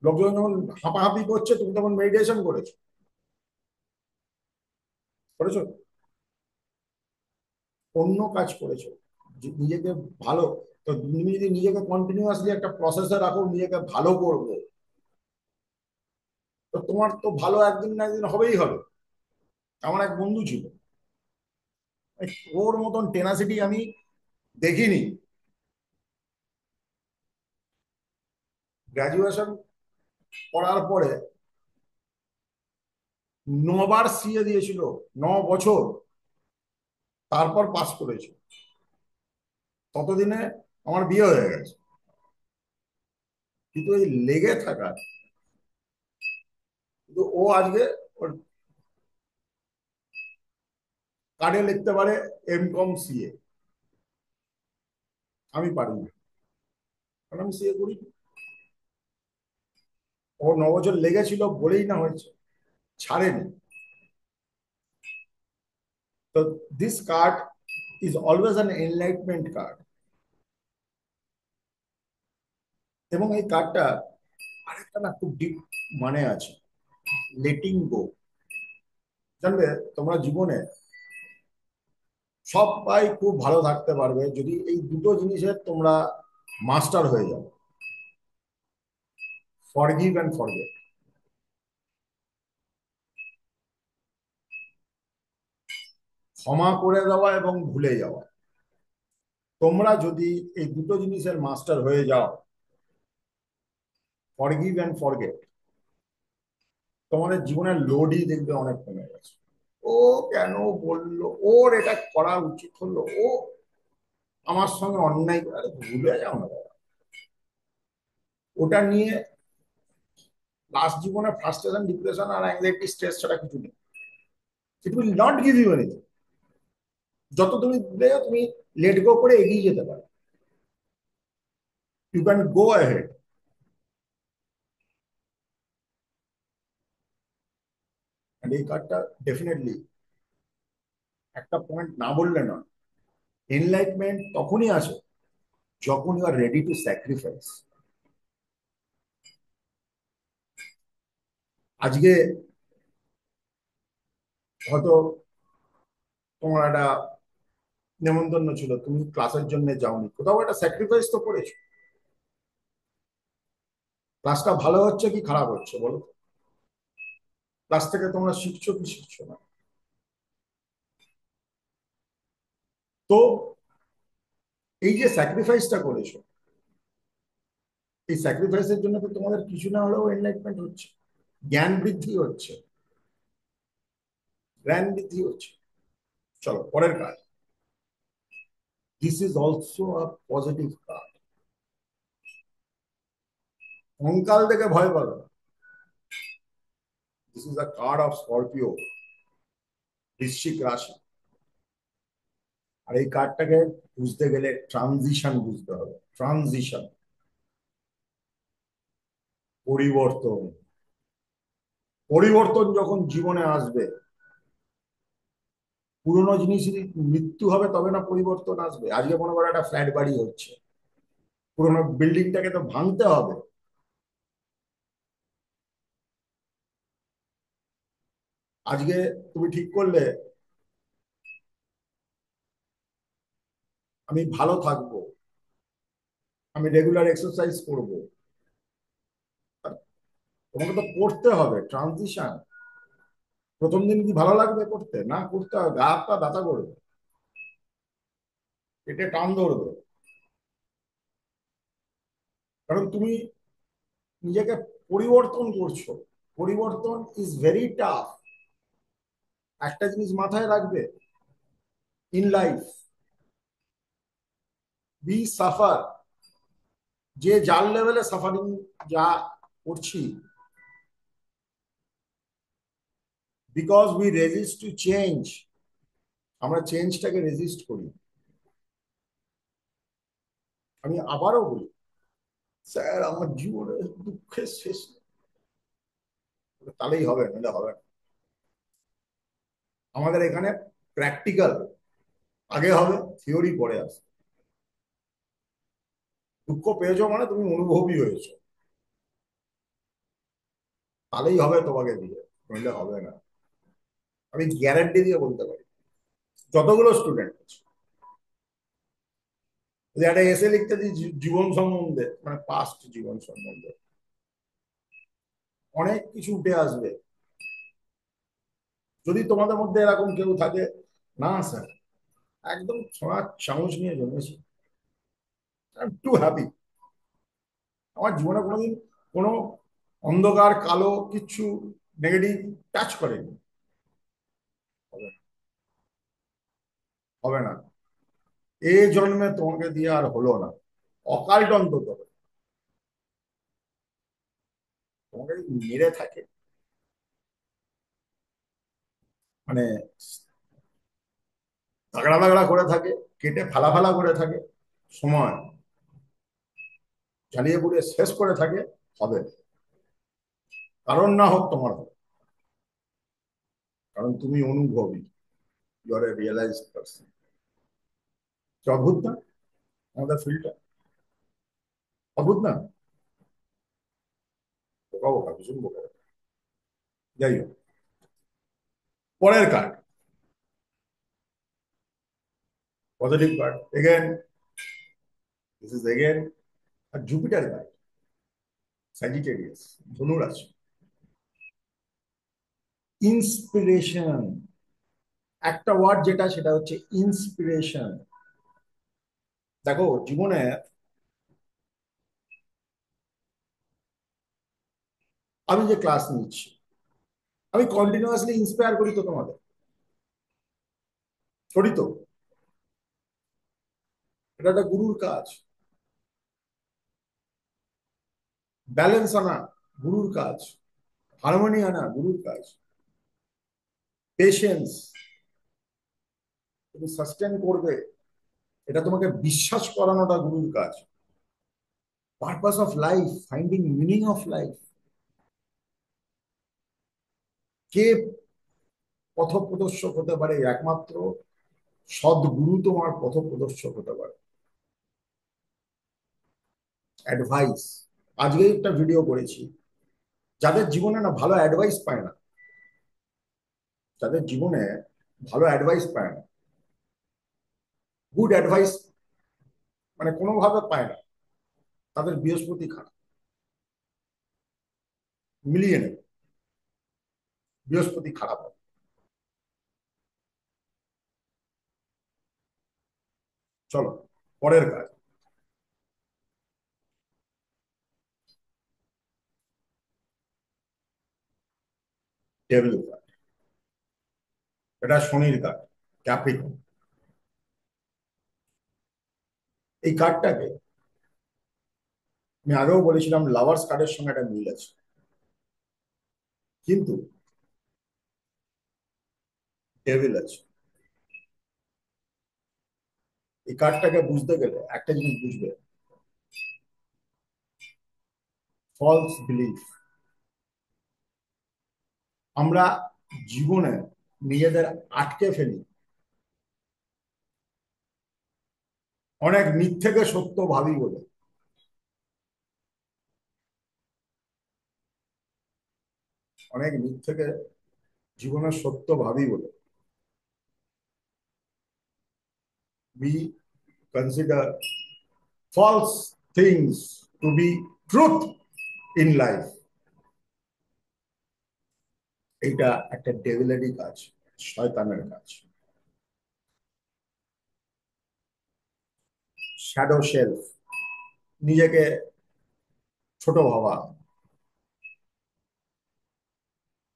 লোকজন যখন হাঁপাহাঁপি করছে তুমি তখন মেডিটেশন করেছো, করেছো, অন্য কাজ করেছো, নিজেকে ভালো। তো তুমি যদি নিজেকে কন্টিনিউয়াসলি একটা প্রসেসে রাখো, নিজেকে ভালো করবো, তো তো তোমার তো ভালো একদিন না একদিন হবেই হবে। আমার এক বন্ধু ছিল, ওর মতন টেনাসিটি আমি দেখিনি। গ্রাজুয়েশন করার পরে 9 বার সিএ দিয়েছিল, 9 বছর, তারপর পাস করেছে। ততদিনে আমার বিয়ে হয়ে গেছে। কিন্তু এই লেগে থাকা, কিন্তু ও আজকে ওর কার্ডে লিখতে পারে এম.কম সিএ, আমি পারি না, কারণ আমি সিএ করি। ও 9 বছর লেগেছিল বলেই না হয়েছে, ছাড়েনি। তো this card is always an enlightenment card. এবং এই কার্ডটা আরেকটা না খুব ডিপ মানে আছে, লেটিং গো। জানবে, তোমরা জীবনে সবাই খুব ভালো থাকতে পারবে যদি এই দুটো জিনিসের তোমরা মাস্টার হয়ে যাও, ফরগিভ অ্যান্ড ফরগেট। ক্ষমা করে দেওয়া এবং ভুলে যাওয়া। তোমরা যদি এই দুটো জিনিসের মাস্টার হয়ে যাও, ফরগিভ অ্যান্ড ফরগেট, তোমাদের জীবনের লোডই দেখবে অনেক কমে গেছে। ও কেন বললো, ওর এটা করা উচিত হলো, ও আমার সঙ্গে অন্যায় করে, আরে ভুলে যাও না বাবা। ওটা নিয়ে লাস্ট জীবনে ফ্রাস্ট্রেশন, ডিপ্রেশন আর অ্যাংজাইটি, স্ট্রেস ছাড়া কিছু নেই। It will not give you anything. যত তুমি দিলে তুমি লেট গো করে এগিয়ে যেতে পারো, ইউ ক্যান গো অ্যাহেড। এই কার্ডটা ডেফিনেটলি একটা পয়েন্ট না বললে না, এনলাইটমেন্ট তখনই আসে যখন you are ready to sacrifice. আজকে হয়তো তোমার একটা নেমন্তন্ন ছিল, তুমি ক্লাসের জন্য যাওনি, কোথাও একটা স্যাক্রিফাইস তো করেছো। ক্লাসটা ভালো হচ্ছে কি খারাপ হচ্ছে বলো? ক্লাস থেকে তোমরা শিখছো কি শিখছো না? তো এই যে স্যাক্রিফাইসটা করেছো, এই স্যাক্রিফাইসের জন্য তো তোমাদের কিছু না হলেও এনলাইটমেন্ট হচ্ছে, জ্ঞান বৃদ্ধি হচ্ছে, জ্ঞান বৃদ্ধি হচ্ছে। চলো পরের কাজ। This is also a positive card. কঙ্কাল দেখে ভয় পাবে না। This is a card of Scorpio, বৃশ্চিক রাশি। আর এই কার্ডটাকে বুঝতে গেলে ট্রানজিশন বুঝতে হবে। ট্রানজিশন, পরিবর্তন। পরিবর্তন যখন জীবনে আসবে, পুরোনো জিনিসের মৃত্যু হবে তবে না পরিবর্তন আসবে। আজকে মনে করো একটা ফ্ল্যাট বাড়ি হচ্ছে, পুরোনো বিল্ডিংটাকে তো ভাঙতে হবে। আজকে তুমি ঠিক করলে আমি ভালো থাকবো, আমি রেগুলার এক্সারসাইজ করব, তোমাকে তো করতে হবে ট্রানজিশন। প্রথম দিন কি ভালো লাগবে করতে? না, করতে হবে, গা হাত পা ব্যথা করবে, পেটে টান ধরবে, কারণ তুমি নিজেকে পরিবর্তন করছো। পরিবর্তন ইজ ভেরি টাফ। একটা জিনিস মাথায় রাখবে, ইন লাইফ উই সাফার, যে যার লেভেলে সাফারিং যা করছি, because we resist to change. আমরা চেঞ্জটাকে রেজিস্ট করি। আমি আবারও বলি, স্যার আমার জীবনে দুঃখের শেষ নেই। তাহলেই হবে, নাহলে হবে না। আমাদের এখানে প্র্যাকটিক্যাল আগে হবে, থিওরি পরে আসে। দুঃখ পেয়েছো মানে তুমি অনুভবী হয়েছো, তাহলেই হবে তোমাকে দিয়ে, নইলে হবে না। আমি গ্যারান্টি দিয়ে বলতে পারি। যতগুলো স্টুডেন্ট আছে, যদি একটা এসে লিখতে দিই জীবন সম্বন্ধে, মানে পাস্ট জীবন সম্বন্ধে, অনেক কিছু উঠে আসবে। যদি তোমাদের মধ্যে এরকম কেউ থাকে, না স্যার একদম সোনার চামচ নিয়ে জন্মেছি, আই এম টু হ্যাপি, আমার জীবনে কোনোদিন কোনো অন্ধকার কালো কিছু নেগেটিভ টাচ করেনি, হবে না, হবে না, এ জন্মে তোমাকে দিয়ে আর হলো না, অকাল অন্তত তোমাকে যদি মেরে থাকে, মানে তাগড়া তাগড়া করে থাকে, কেটে ফালা ফালা করে থাকে, সময় জ্বালিয়ে পুড়িয়ে শেষ করে থাকে, হবে, কারণ না হোক তোমার হবে, কারণ তুমি অনুভবী, you are a realised person. অদ্ভুত না আমাদের ফিল্ডটা? অদ্ভুত না? বোকা বোকা, ভীষণ বোকা বোকা। যাই হোক, পরের card, positive card again, this is again Jupiter card, Sagittarius, ধনু রাশি, ইন্সপিরেশন, একটা ওয়ার্ড যেটা, সেটা হচ্ছে ইন্সপিরেশন। দেখো জীবনে আমি যে ক্লাস নিচ্ছি, আমি কন্টিনিউয়াসলি ইন্সপায়ার করি তো তোমাদের, করি তো, এটা একটা গুরুর কাজ। ব্যালেন্স আনা গুরুর কাজ, হারমোনি আনা গুরুর কাজ, পেশেন্স, তুমি সাস্টেন করবে এটা তোমাকে বিশ্বাস করানোটা গুরুর কাজ। Purpose of life, finding meaning of life, কে পথ প্রদর্শক হতে পারে? একমাত্র সদ্গুরু তোমার পথ প্রদর্শক হতে পারে। অ্যাডভাইস, আজকে একটা ভিডিও করেছি, যাদের জীবনে না ভালো অ্যাডভাইস পায় না, যাদের জীবনে ভালো অ্যাডভাইস পায় না, গুড অ্যাডভাইস মানে কোনোভাবে পায় না, তাদের বৃহস্পতি খারাপ, মিলিয়ে নেবে, বৃহস্পতি খারাপ হবে। চলো পরের কাজ, ডেভিল কার্ড, এটা শনির কার্ড, ক্যাপ্রিকন। এই কার্ডটাকে আমি আগেও বলেছিলাম লাভার্স কার্ডের সঙ্গে একটা মিল আছে, কিন্তু ডেভিল আছে। এই কার্ডটাকে বুঝতে গেলে একটা জিনিস বুঝবে, ফলস বিলিফ। আমরা জীবনে নিজেদের আটকে ফেলি অনেক মিথ্যেকে সত্য ভাবি বলে, অনেক মিথ্যেকে জীবনের সত্য ভাবি বলে we consider false things to be truth in life. এটা একটা ডেভিলেরই কাজ, শয়তানের কাজ। শ্যাডো সেলফ, নিজেকে ছোট ভাবা,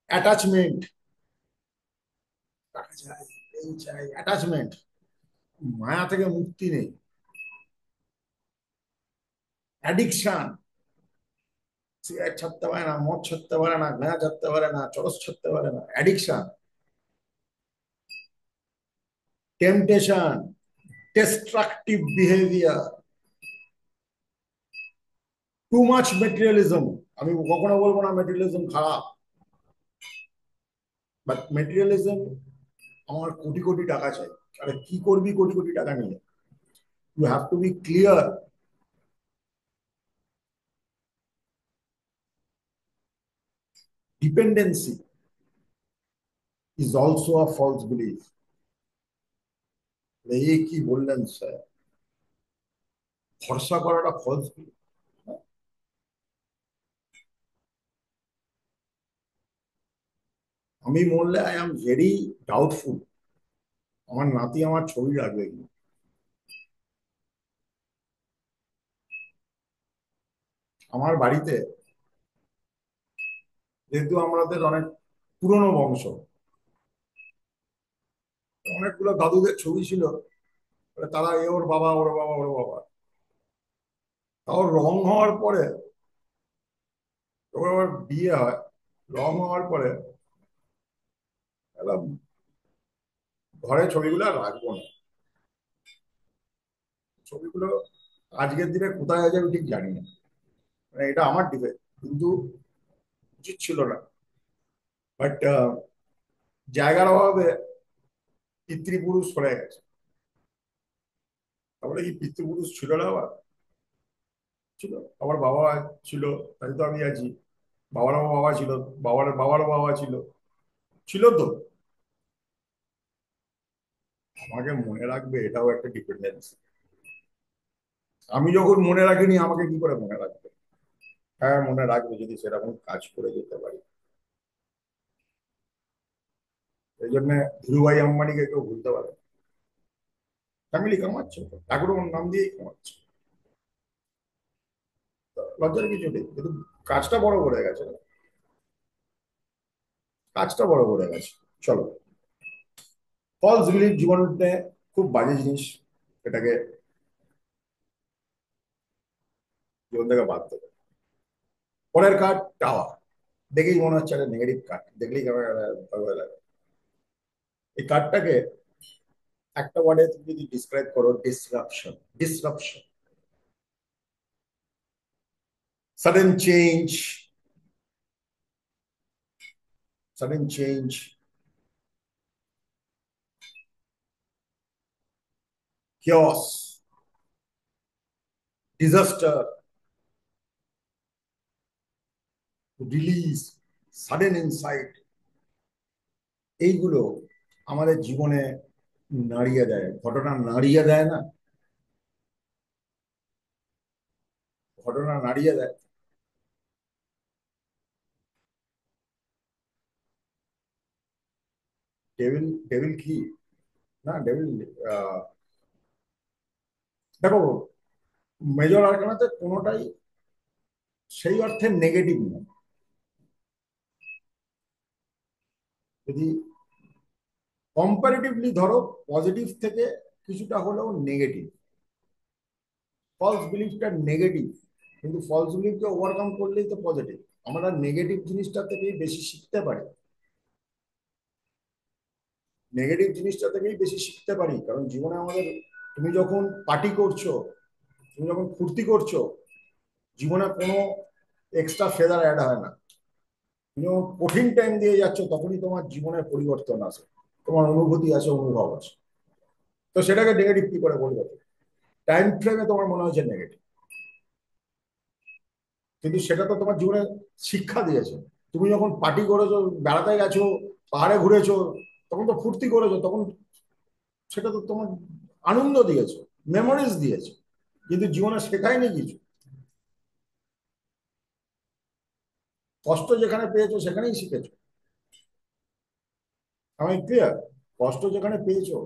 অ্যাটাচমেন্ট, টাকা চাই, এই চাই, অ্যাটাচমেন্ট, মায়া থেকে মুক্তি নেই, অ্যাডিকশন, সিগারেট ছাড়তে পারে না, মদ ছাড়তে পারে না, গাঁজা ছাড়তে পারে না, চরস ছাড়তে পারে না, addiction, temptation, destructive behaviour, too much materialism. আমি কখনো বলবো না মেটেরিয়ালিজম খারাপ, বাট মেটেরিয়ালিজম, আমার কোটি কোটি টাকা চাই, আরে কি করবি কোটি কোটি টাকা নিয়ে? You have to be clear. Dependency is also a false belief. এই কি বললেন স্যার, ভরসা করাটা ফলস বিলিফ? আমি মরলে আই এম ভেরি ডাউটফুল আমার নাতি আমার ছবি রাখবে কি। আমার বাড়িতে যেহেতু আমাদের অনেক পুরনো বংশ, অনেকগুলো দাদুদের ছবি ছিল, তারা এ ওর বাবা ওর বাবা ওর বাবা, তাও রং হওয়ার পরে, ওর আবার বিয়ে হয়, রং হওয়ার পরে এবার ঘরে ছবিগুলো আর রাখবো না। ছবিগুলো আজকের দিনে কোথায় আছে আমি ঠিক জানি না, মানে এটা আমার ডিবেট, কিন্তু উচিত ছিল না। বাট জায়গার অভাবে পিতৃপুরুষ সরে গেছে। তারপরে কি পিতৃপুরুষ ছিল না? আবার ছিল, আমার বাবা ছিল, তাই তো আমি আছি। বাবারও বাবা ছিল, বাবারও বাবা ছিল, ছিল তো। আমাকে মনে রাখবে এটাও একটা ডিপেন্ডেন্সি। আমি যখন মনে রাখিনি আমাকে কি করে মনে রাখবে? হ্যাঁ মনে রাখবে যদি সেরকম কাজ করে যেতে পারি। এই জন্য ধীরুভাই আম্বানিকে কেউ ভুলতে পারে না। ফ্যামিলি কামাচ্ছে তো, ঠাকুর নাম দিয়েই কামাচ্ছে, তো লজ্জার কিছু নেই, কিন্তু কাজটা বড় করে গেছে, কাজটা বড় করে গেছে। চলো, ফলস বিলিফ জীবনে খুব বাজে জিনিস, এটাকে জীবন থেকে বাদ দেবে। পরের কার্ড টাওয়ার, দেখেই মনে হচ্ছে একটা নেগেটিভ কার্ড, দেখলেই কেমন একটা ভয় ভয় লাগে। এই কার্ডটাকে একটা ওয়ার্ডে তুমি যদি ডিসক্রাইব করো, disruption. Disruption, sudden change, sudden change, chaos, disaster, release, sudden insight, এইগুলো আমাদের জীবনে নাড়িয়ে দেয়, ঘটনা নাড়িয়ে দেয় না, ঘটনা নাড়িয়ে দেয়। ডেভিল, ডেভিল কি না ডেভিল, দেখো মেজর আর্কানাতে কোনোটাই সেই অর্থে নেগেটিভ নয়। যদি কম্পারেটিভলি ধরো, পজিটিভ থেকে কিছুটা হলেও নেগেটিভ। ফলস বিলিফটা নেগেটিভ, কিন্তু ফলস বিলিফকে ওভারকাম করলেই তো পজিটিভ। আমরা নেগেটিভ জিনিসটা থেকেই বেশি শিখতে পারি, নেগেটিভ জিনিসটা থেকেই বেশি শিখতে পারি, কারণ জীবনে আমাদের, তুমি যখন পার্টি করছো, তুমি যখন ফুর্তি করছো, জীবনে কোনো এক্সট্রা ফেদার অ্যাড হয় না। তুমি যখন কঠিন টাইম দিয়ে যাচ্ছ তখনই তোমার জীবনের পরিবর্তন আসে, তোমার অনুভূতি আছে, অনুভব আছে। তো সেটাকে নেগেটিভ কি করে বলবে? টাইম ফ্রেমে তোমার মনে হচ্ছে নেগেটিভ, কিন্তু সেটা তো তোমার জীবনে শিক্ষা দিয়েছে। তুমি যখন পার্টি করেছো, বেড়াতে গেছো, পাহাড়ে ঘুরেছো, তখন তো ফুর্তি করেছো, তখন সেটা তো তোমার আনন্দ দিয়েছে, মেমোরিজ দিয়েছে, কিন্তু জীবনে শেখায়নি কিছু। কষ্ট যেখানে পেয়েছো সেখানেই শিখেছো। আমি ক্লিয়ার? কষ্ট যেখানে পেয়েছো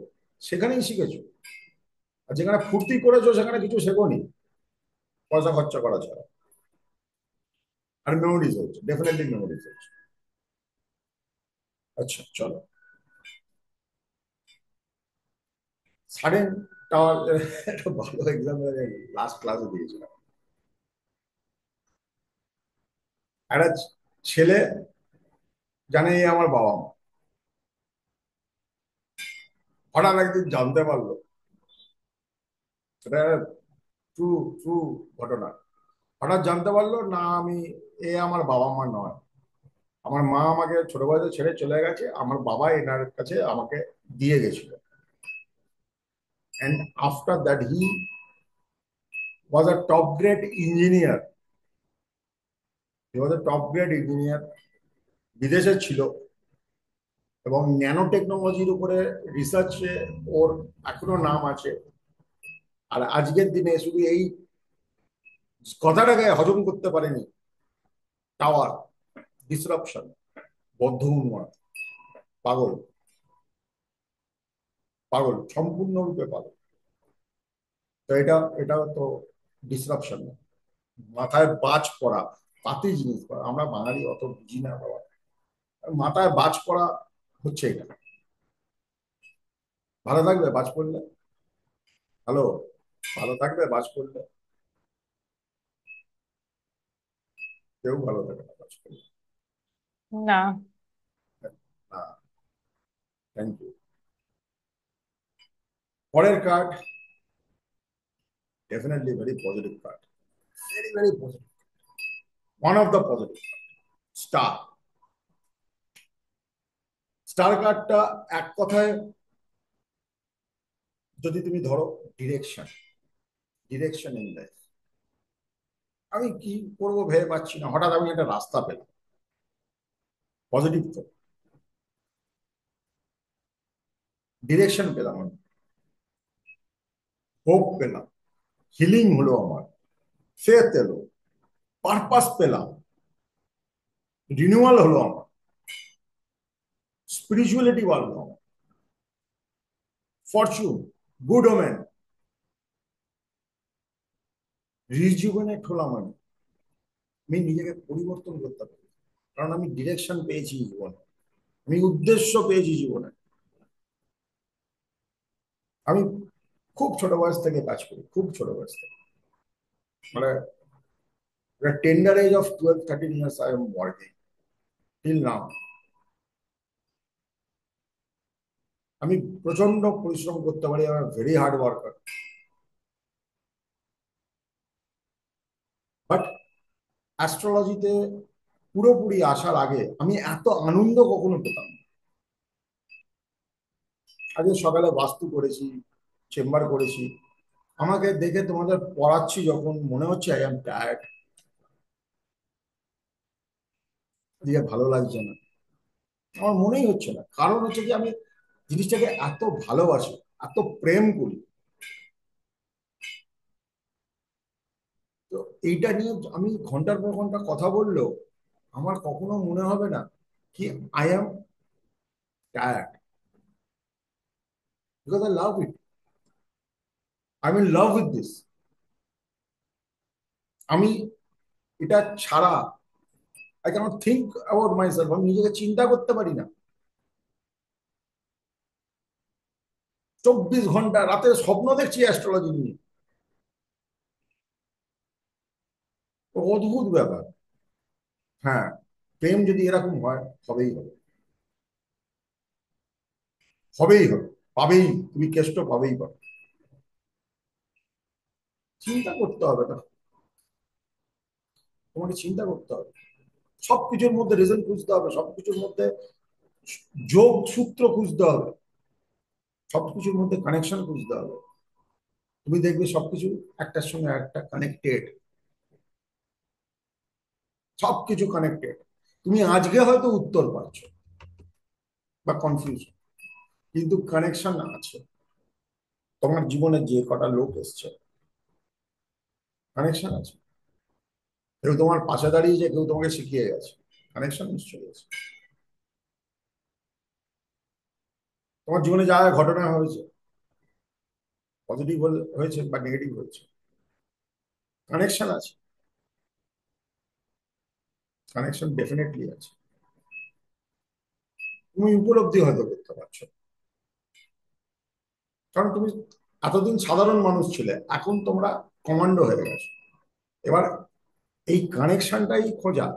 সেখানেই শিখেছো, আর যেখানে ফুর্তি করেছো সেখানে কিছু শেখোনি, পয়সা খরচা করা ছাড়া। আর মেমোরিজ হচ্ছে, ডেফিনেটলি মেমোরিজ হচ্ছে। আচ্ছা চলো, সাডেন টাওয়ার একটা ভালো এক্সাম্পল লাস্ট ক্লাসে দিয়েছিলাম। একটা ছেলে জানে এ আমার বাবা মা, হঠাৎ একদিন জানতে পারলো, সেটা ট্রু ট্রু ঘটনা, হঠাৎ জানতে পারলো না আমি, এ আমার বাবা মা নয়, আমার মা আমাকে ছোট বয়সে ছেড়ে চলে গেছে, আমার বাবা এনার কাছে আমাকে দিয়ে গেছিল। and after that he was a top grade engineer, he was a top grade engineer, বিদেশে ছিল, এবং ন্যানো টেকনোলজির উপরে রিসার্চে ওর এখনো নাম আছে। আর আজকের দিনে শুধু এই কথাটাকে হজম করতে পারেনি, টাওয়ার, ডিসরাপশন, বদ্ধ উন্মাদ, পাগল, পাগল, সম্পূর্ণরূপে পাগল। তো এটা তো ডিসরাপশন না, মাথায় বাজ পড়া, পাতি জিনিস পড়া, আমরা বাঙালি অত বুঝি না বাবা। মাথায় বাজ পড়া হচ্ছে এটা। ভালো থাকবে বাজ পড়লে? হ্যালো, ভালো থাকবে বাজ পড়লে? কেউ ভালো থাকে না বাজ পড়লে। না। না, থ্যাংক ইউ। পরের card definitely very positive card, very very positive, one of the positive. Star, star কার্ডটা এক কথায় যদি তুমি ধরো, ডিরেকশন, ডিরেকশন ইন লাইফ। আমি কি করবো ভেবে পাচ্ছি না, হঠাৎ আমি একটা রাস্তা পেলাম, পজিটিভ তো, ডিরেকশন পেলাম আমি, হোপ পেলাম, হিলিং হলো আমার, ফেথ এলো, পারপাস পেলাম, রিনিউয়াল হলো আমার, স্পিরিচুয়ালিটি বাড়লো আমার, ফরচুন, গুড ওমেন, রিজুভেনেট হলাম আমি নিজেকে পরিবর্তন করতে পারি, কারণ আমি ডিরেকশন পেয়েছি জীবনে, আমি উদ্দেশ্য পেয়েছি জীবনে। আমি খুব ছোট বয়স থেকে কাজ করি, খুব ছোট বয়স থেকে, মানে tender age of 12-13 years I am working till now. আমি প্রচন্ড পরিশ্রম করতে পারি, আমি ভেরি হার্ড ওয়ার্কার। বাট অ্যাস্ট্রোলজিতে পুরোপুরি আসার আগে আমি এত আনন্দ কখনো পেতাম না। আগে সকালে বাস্তু করেছি, চেম্বার করেছি, আমাকে দেখে তোমাদের পড়াচ্ছি যখন মনে হচ্ছে আই এম টায়ার্ড, দিয়ে ভালো লাগছে না, আমার মনেই হচ্ছে না। কারণ হচ্ছে কি, আমি জিনিসটাকে এত ভালোবাসি, এত প্রেম করি। তো এইটা নিয়ে আমি ঘন্টার পর ঘন্টা কথা বললেও আমার কখনো মনে হবে না কি I am tired, because I love it, I am in love with this. আমি এটা ছাড়া I cannot think about myself, আমি নিজেকে চিন্তা করতে পারি না। 24 ঘন্টা রাতে স্বপ্ন দেখছি অ্যাস্ট্রোলজি নিয়ে, অদ্ভুত ব্যাপার। হ্যাঁ, প্রেম যদি এরকম হয়, হবেই হবে, হবেই হবে, পাবেই, তুমি কেষ্ট পাবেই পাবে। চিন্তা করতে হবে না, তোমাকে চিন্তা করতে হবে, সবকিছুর মধ্যে রিজন খুঁজতে হবে, সবকিছুর মধ্যে যোগ সূত্র খুঁজতে হবে, সবকিছুর মধ্যে কানেকশন খুঁজতে হবে। তুমি দেখবে সবকিছু একটার সঙ্গে একটা কানেক্টেড, সবকিছু কানেক্টেড। তুমি আজকে হয়তো উত্তর পাচ্ছ বা কনফিউজ, কিন্তু কানেকশন আছে। তোমার জীবনে যে কটা লোক এসছে, কানেকশন আছে। কেউ তোমার পাশে দাঁড়িয়েছে, কেউ তোমাকে শিখিয়ে গেছে, কানেকশন নিশ্চয়ই আছে। তোমার জীবনে যা যা ঘটনা হয়েছে, পজিটিভ হয়েছে বা নেগেটিভ হয়েছে, কানেকশন আছে, কানেকশন ডেফিনেটলি আছে। তুমি উপলব্ধি হয়তো করতে পারছো, কারণ তুমি এতদিন সাধারণ মানুষ ছিলে, এখন তোমরা কমান্ডো হয়ে গেছো। এবার এই কানেকশনটাই খোঁজা,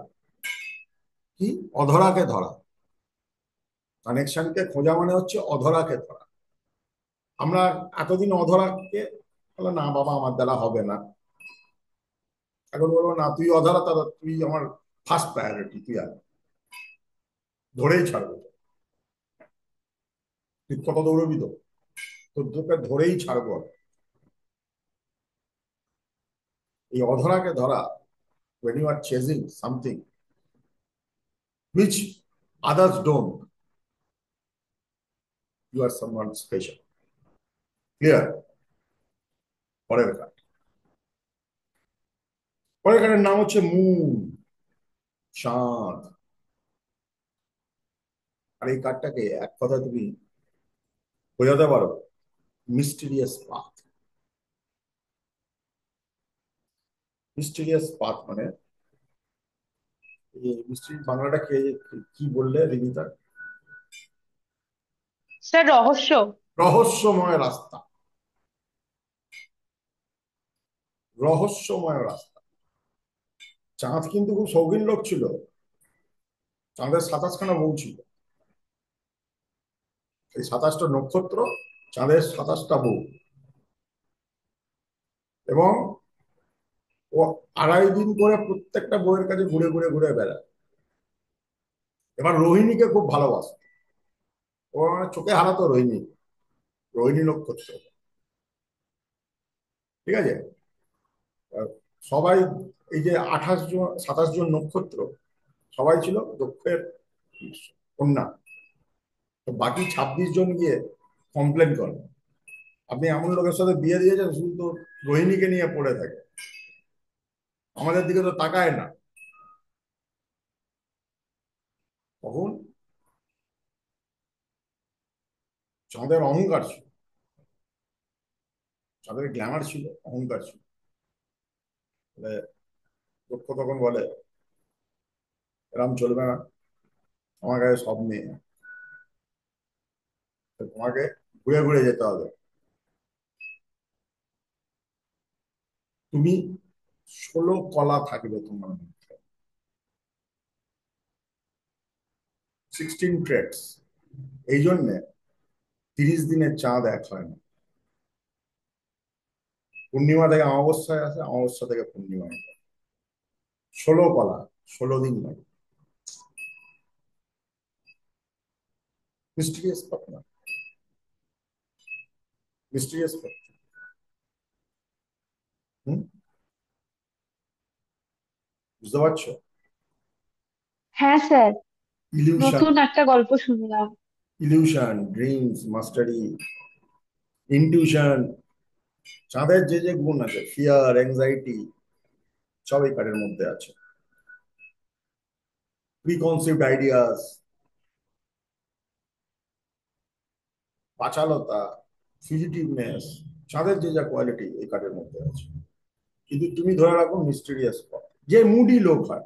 কি অধরাকে ধরা। কানেকশনকে খোঁজা মানে হচ্ছে অধরাকে ধরা। আমরা এতদিন অধরাকে বলে না বাবা আমার দ্বারা হবে না, এখন বলবো না তুই অধরা, তাহলে তুই আমার ফার্স্ট প্রায়োরিটি, তুই আর ধরেই ছাড়বো, তুই কত দৌড়বি তো, তোকে ধরেই ছাড়বো। এই অধরাকে ধরা, when you are chasing something which others don't, you are someone special. Clear? পরের কার্ড, পরের কার্ডের নাম হচ্ছে মুন, চাঁদ। আর এই কার্ডটাকে এক কথা তুমি বোঝাতে পারো, মিস্টিরিয়াস পাথ। মিস্টিরিয়াস পাথ মানে এই মিস্ট্রি বাংলাটা কে, কি বললে রিমিতা? স্যার রহস্য। রহস্যময় রাস্তা। রহস্যময় রাস্তা। চাঁদ কিন্তু খুব শৌখিন লোক ছিল। চাঁদের 27খানা বউ ছিল। এই 27টা নক্ষত্র, চাঁদের 27টা বউ, এবং ও 2.5 দিন করে প্রত্যেকটা বউয়ের কাছে ঘুরে ঘুরে ঘুরে বেড়ায়। এবার রোহিণীকে খুব ভালোবাসে। ও মানে চোখে হারাতো রোহিণী, রোহিণী নক্ষত্র, ঠিক আছে? আর সবাই, এই যে 28 জন 27 জন নক্ষত্র, সবাই ছিল দক্ষের কন্যা। তো বাকি 26 জন গিয়ে কমপ্লেন করে, আপনি এমন লোকের সাথে বিয়ে দিয়েছেন শুধু তো রোহিণীকে নিয়ে পড়ে থাকে, আমাদের দিকে তো তাকায় না। তখন চাঁদের অহংকার ছিল, চাঁদের গ্ল্যামার ছিল, অহংকার ছিল। তাহলে দক্ষ তখন বলে, এরম চলবে না, আমার কাছে সব মেয়ে, তো তোমাকে ঘুরে ঘুরে যেতে হবে। তুমি 16 কলা থাকবে তোমার মধ্যে, 16 ট্রেটস। এই জন্যে 30 দিনের চাঁদ এক হয় না। পূর্ণিমা থেকে অমাবস্যায় আসে, অমাবস্যা থেকে পূর্ণিমায়। 16 কলা, 16 দিন লাগে। Mysterious partner, mysterious partner. হুম, বুঝতে পারছো? হ্যাঁ স্যার, ইলিউশন, নতুন একটা গল্প শুনলাম। Illusion, dreams mastery, intuition. চাঁদের যে যে গুণ আছে, ফিয়ার, অ্যাংজাইটি, সব এই কার্ডের মধ্যে আছে। প্রিকনসিভড আইডিয়াস, বাচালতা, ফিজিটিভনেস, চাঁদের যে যা কোয়ালিটি এই কার্ডের মধ্যে আছে। কিন্তু তুমি ধরে রাখো মিস্টিরিয়াস, যে মুডি লোক হয়,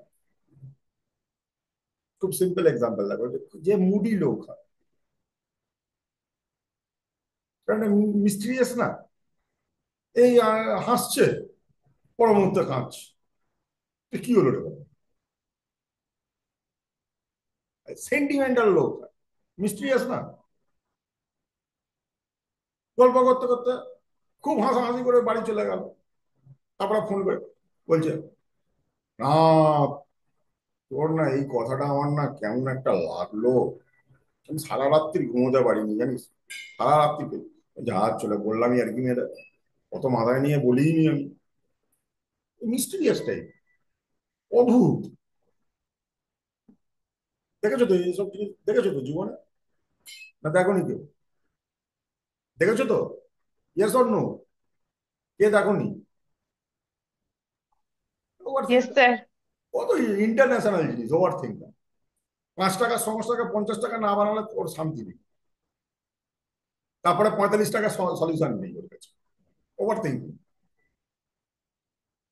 খুব সিম্পল এক্সাম্পল দেখো, যে মুডি লোক হয়, কারণ মিস্টিরিয়াস না, এই হাসছে, পর মুহূর্তে কাঁদছে, তো কি হলো রে? সেন্টিমেন্টাল লোক হয়, মিস্টিরিয়াস না। গল্প করতে করতে খুব হাসাহাসি করে বাড়ি চলে গেল, তারপরে ফোন করে বলছে, না তোর না এই কথাটা আমার না কেমন একটা লাগলো, আমি সারা রাত্রি ঘুমোতে পারিনি জানিস, সারা রাত্রি যা চলে বললামই আর কি, মেয়েটা অত মাথায় নিয়ে বলিনি আমি। মিস্টিরিয়াস টাইপ, অদ্ভুত। দেখেছো তো এইসব জিনিস, দেখেছো তো জীবনে, না দেখোনি কেউ? দেখেছো তো? Yes or no? কে দেখোনি? Over yes thinker. স্যার। কত ইন্টারন্যাশনাল জিনিস ওভার থিঙ্কার। 5 টাকার সমস্যাকে 50 টাকা না বানালে ওর শান্তি নেই, তারপরে 45 টাকা সলিউশন নেই ওর কাছে। ওভার থিঙ্কিং,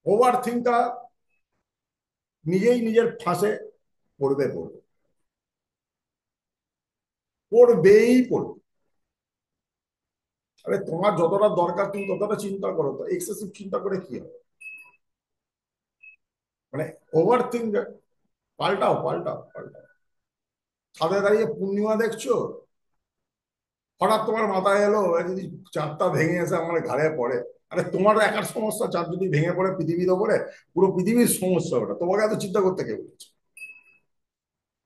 ওভার থিঙ্কার নিজেই নিজের ফাঁসে পড়বে, পড়বে, পড়বেই পড়বে। আরে তোমার যতটা দরকার তুমি ততটা চিন্তা করো, তো এক্সেসিভ চিন্তা করে কি হবে? মানে ওভার থিঙ্ক, পাল্টাও পাল্টাও পাল্টাও। ছাদে দাঁড়িয়ে পূর্ণিমা দেখছো, হঠাৎ তোমার মাথায় এলো যদি চাঁদটা ভেঙে এসে আমার ঘাড়ে পড়ে, আরে তোমার একার সমস্যা, চাঁদ যদি ভেঙে পড়ে পৃথিবীর ওপরে, পুরো পৃথিবীর সমস্যা ওটা, তোমাকে এত চিন্তা করতে কে বলেছে?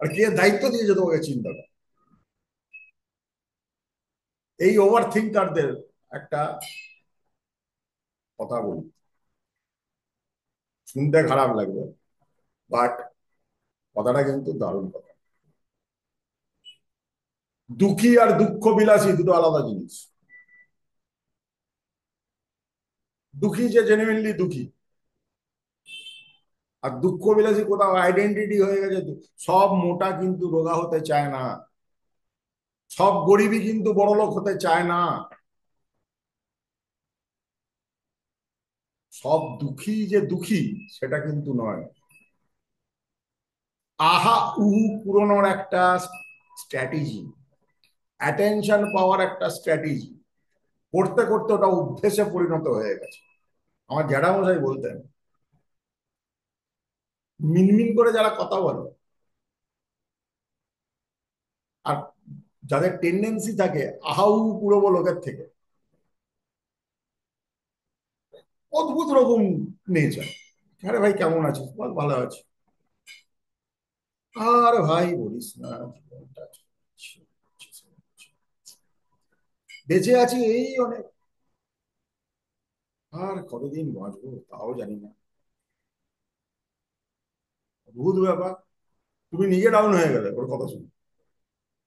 আর কে দায়িত্ব দিয়েছে তোমাকে চিন্তাটা? এই ওভার থিঙ্কারদের একটা কথা বলি, শুনতে খারাপ লাগবে, বাট কথাটা কিন্তু দারুণ কথা। দুঃখী আর দুঃখ বিলাসী দুটো আলাদা জিনিস। দুঃখী যে জেনুইনলি দুঃখী, আর দুঃখ বিলাসী কোথাও আইডেন্টিটি হয়ে গেছে। সব মোটা কিন্তু রোগা হতে চায় না। সব গরিবই কিন্তু বড়লোক হতে চায় না, সব দুঃখী যে দুঃখী সেটা কিন্তু নয়। আহা উহু পুরনোর একটা স্ট্র্যাটেজি, অ্যাটেনশন পাওয়ার একটা স্ট্র্যাটেজি, করতে করতে ওটা অভ্যেসে পরিণত হয়ে গেছে। আমার জ্যাঠামশাই বলতেন, মিনমিন করে যারা কথা বলে আর যাদের টেন্ডেন্সি থাকে আহাউ পুরো লোকের থেকে, অদ্ভুত রকম নেচার। আরে ভাই কেমন আছিস? বল ভালো আছি। আর ভাই বলিস না, জীবনটা বেঁচে আছি এই অনেক, আর কতদিন বাঁচবো তাও জানি না। ভূত ব্যাপার। তুমি নিজে ডাউন হয়ে গেলে ওর কথা শুনে,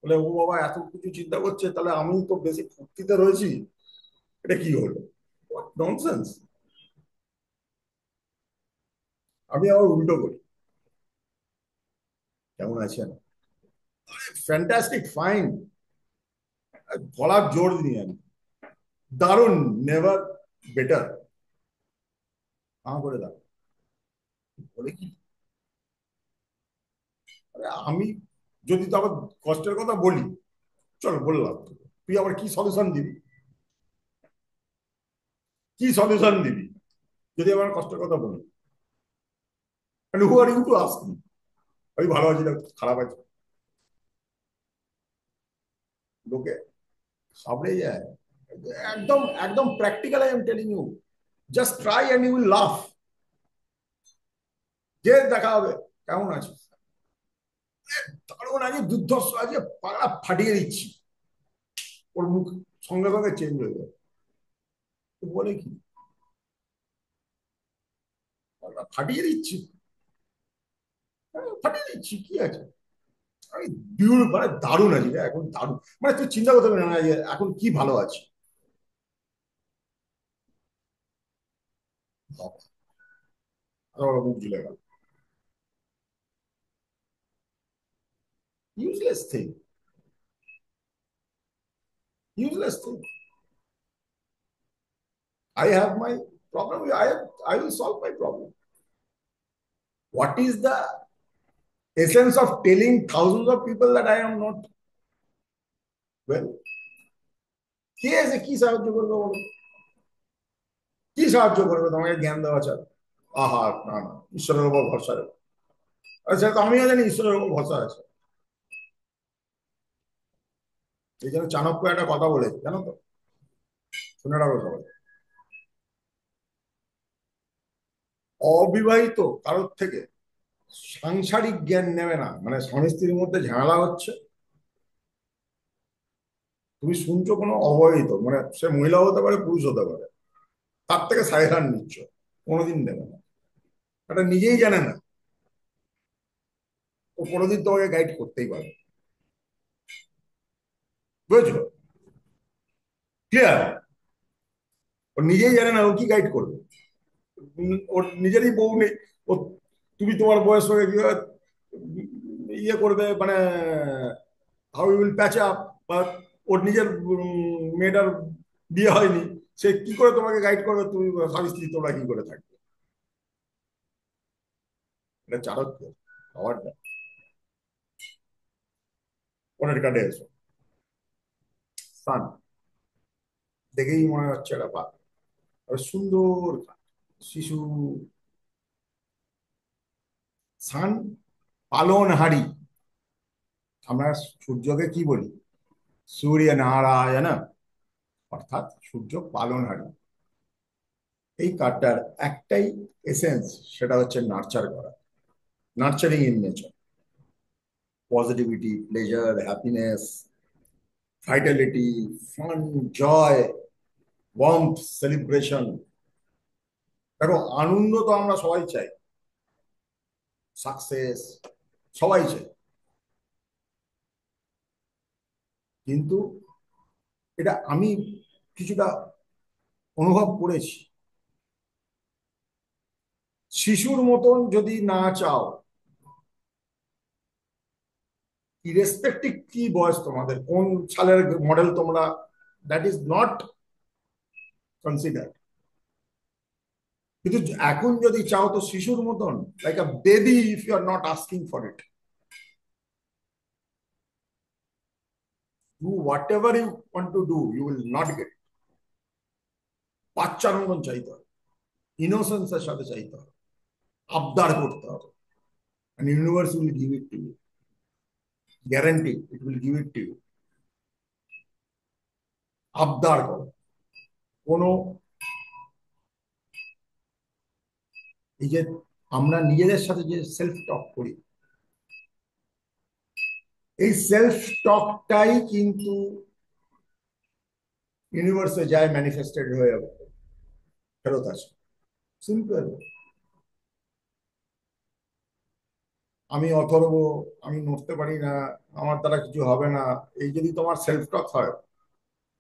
বলে ও বাবা এত কিছু চিন্তা করছে, তাহলে আমি তো বেশি ফুর্তিতে রয়েছি, এটা কি হলো? ননসেন্স। আমি আবার উল্টো করি, কেমন আছেন, ফ্যান্টাস্টিক ফাইন, গলার জোর দিই আমি, দারুণ, নেভার, বেটার, করে দাও। বলে কি, আরে আমি যদি তো আবার কষ্টের কথা বলি, চলো বললাম, তুই আবার কি সলিউশন দিবি, কি সলিউশন দিবি যদি আমার কষ্টের কথা বলি? Who are you to ask me? আমি ভালো আছি না খারাপ আছি? লোকে সাবড়ে যায়। একদম একদম practical, I am telling you, just try and you will laugh. যে দেখা হবে, কেমন আছিস, দারুণ আজকে দুর্ধর্ষ, আজকে পাগলা ফাটিয়ে দিচ্ছি, ওর মুখ সঙ্গে সঙ্গে চেঞ্জ হয়ে যাবে। বলে কি, পাগলা ফাটিয়ে দিচ্ছি, ফাটিয়ে দিচ্ছি কি আছে, আমি মানে দারুণ আছি রে, এখন দারুণ, মানে তুই চিন্তা করতে পারবি না যে এখন কি ভালো আছি। বাবা, আবার মুখ ঝুলে গেল। Useless thing, useless thing. I have my problem. I will solve my problem. What is the essence of telling thousands of people that I am not well? কে এসে কি সাহায্য করবে বলো? কি সাহায্য করবে তোমাকে জ্ঞান দেওয়া ছাড়া? আহা না না, ঈশ্বরের উপর ভরসা রেখো। আচ্ছা, তো আমিও জানি ঈশ্বরের উপর ভরসা আছে। এই জন্য চাণক্য একটা কথা বলেছে, জানো তো? শুনে রাখো সবাই, অবিবাহিত কারোর থেকে সাংসারিক জ্ঞান নেবে না। মানে স্বামী স্ত্রীর মধ্যে ঝামেলা হচ্ছে, তুমি শুনছো কোনো অবহিত, মানে সে মহিলা হতে পারে পুরুষ হতে পারে, তার থেকে সাইরান নিচ্ছ, কোনোদিন দেবে না। এটা নিজেই জানে না, ও কোনোদিন তোমাকে গাইড করতেই পারে। বুঝেছো? ক্লিয়ার? ও নিজেই জানে না ও কি গাইড করবে। ওর নিজেরই বউ নেই, ও, তুমি তোমার বয়স হয়ে গিয়ে ইয়ে করবে, মানে how you will patch up, বা ওর নিজের মেয়েটার বিয়ে হয়নি, সে কি করে তোমাকে গাইড করবে, তুমি স্বামী স্ত্রী তোমরা কি করে থাকবে? এটা চাণক্য, আবার না। পরের কার্ডে এসো, সান, দেখেই মনে হচ্ছে এটা পা, সুন্দর শিশু, সান, পালনহারি। আমরা সূর্যকে কি বলি? সূর্য নারায়ণ, অর্থাৎ সূর্য পালনহারি। এই কার্ডটার একটাই এসেন্স, সেটা হচ্ছে নার্চার করা, nurturing in nature, positivity, pleasure, happiness, vitality, fun, joy, warmth, celebration. দেখো, আনন্দ তো আমরা সবাই চাই, সাকসেস সবাই চাই, কিন্তু এটা আমি কিছুটা অনুভব করেছি, শিশুর মতন যদি না চাও, ইরেসপেক্টিভ কি বয়স তোমাদের, কোন সালের মডেল তোমরা, দ্যাট ইজ নট কনসিডার। কিন্তু এখন যদি চাও তো শিশুর মতন, like a baby, if you are not asking for it, do whatever you want to do, you will not get. বাচ্চার মতন চাইতে হবে, ইনোসেন্সের সাথে চাইতে হবে, আবদার করতে হবে, and universe will give it to you, guarantee it will give it to you। আবদার করো। কোনো এই যে আমরা নিজেদের সাথে যে সেলফ টক করি, এই সেলফ টকটাই কিন্তু ইউনিভার্সে যায়, ম্যানিফেস্টেড হয়ে ফেরত আসে। সিম্পল। আমি অথর্ব, আমি নড়তে পারি না, আমার দ্বারা কিছু হবে না, এই যদি তোমার সেলফ টক হয়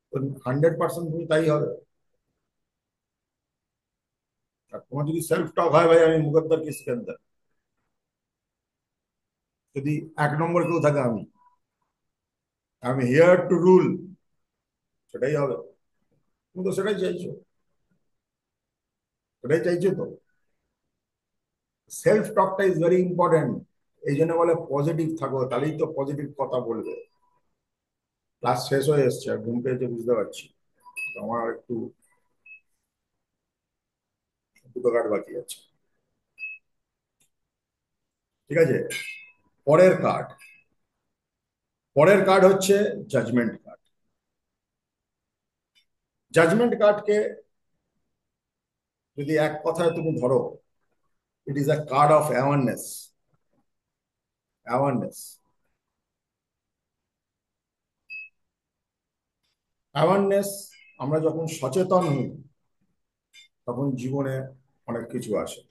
তো 100% তুমি তাই হবে। আর তোমার যদি সেলফ টক হয়, ভাই আমি মুকদ্দর কি সিকান্দার, যদি 1 নম্বর কেউ থাকে, আমি আমি হিয়ার টু রুল, সেটাই হবে। তুমি তো সেটাই চাইছো, সেটাই চাইছো তো। সেলফ টকটা ইজ ভেরি ইম্পর্টেন্ট। এই জন্য বলে পজিটিভ থাকো, তাহলেই তো পজিটিভ কথা বলবে। ক্লাস শেষ হয়ে এসছে, ঘুম পেয়েছে বুঝতে পারছি, আমার একটু দুটো কার্ড বাকি আছে। ঠিক আছে, পরের কার্ড, পরের কার্ড হচ্ছে জাজমেন্ট কার্ড। জাজমেন্ট কার্ডকে যদি এক কথায় তুমি ধরো, it is a card of awareness. Awareness, awareness. আমরা যখন সচেতন হই তখন জীবনে অনেক কিছু আসে।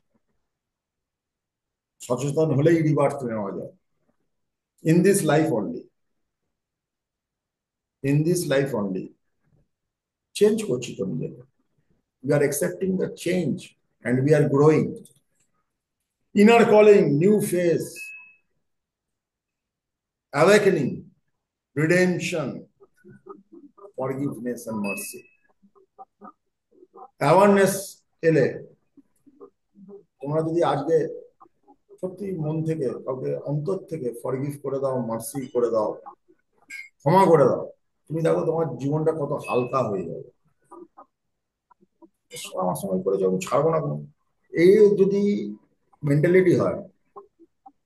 সচেতন হলেই রিভার্স নেওয়া যায়। In this life only, in this life only change করছি তো নিজেকে। We are accepting the change and we are growing. Inner calling, new phase, awakening, redemption, forgiveness and mercy. Awareness এলে তোমরা যদি আজকে সত্যি মন থেকে কাউকে অন্তর থেকে ফরগিভ করে দাও, মার্সি করে দাও, ক্ষমা করে দাও, তুমি দেখো তোমার জীবনটা কত হালকা হয়ে যাবে। আমার সময় করে যখন ছাড়বো না কোনো, এই যদি মেন্টালিটি হয়,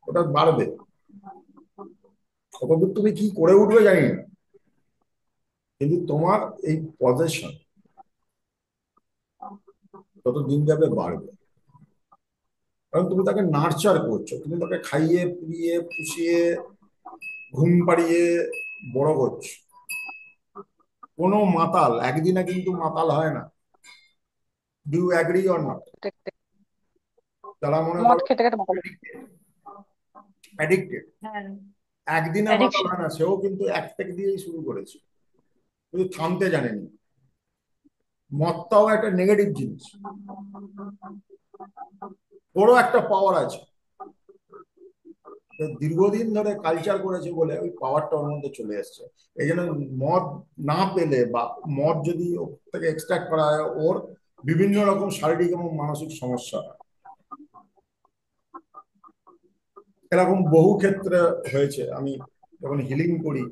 ওটা বাড়বে। কতদূর তুমি কি করে উঠবে জানি না, কিন্তু তোমার এই পজিশন যত দিন যাবে বাড়বে। কারণ তুমি তাকে নার্চার করছো, তুমি তাকে খাইয়ে পিয়ে পুষিয়ে ঘুম পাড়িয়ে বড় করছো। কোনো মাতাল একদিনে কিন্তু মাতাল হয় না। Do agree or not? যারা মনে মদ করো খেতে খেতে মাতাল। অ্যাডিক্টেড, হ্যাঁ, একদিনে মাতাল অ্যাডিকশন। হয় না। সেও কিন্তু এক থেকে দিয়েই শুরু করেছে, কিন্তু থামতে জানেনি। মদটাও একটা নেগেটিভ জিনিস, বড় একটা পাওয়ার আছে। দীর্ঘদিন ধরে কালচার করেছে বলে ওই পাওয়ারটা ওর মধ্যে চলে এসছে। এই জন্য মদ না পেলে বা মদ যদি ওর থেকে এক্সট্রাক্ট করা হয়, ওর বিভিন্ন রকম শারীরিক এবং মানসিক সমস্যা হয়। এরকম বহু ক্ষেত্রে হয়েছে। আমি যখন হিলিং করি,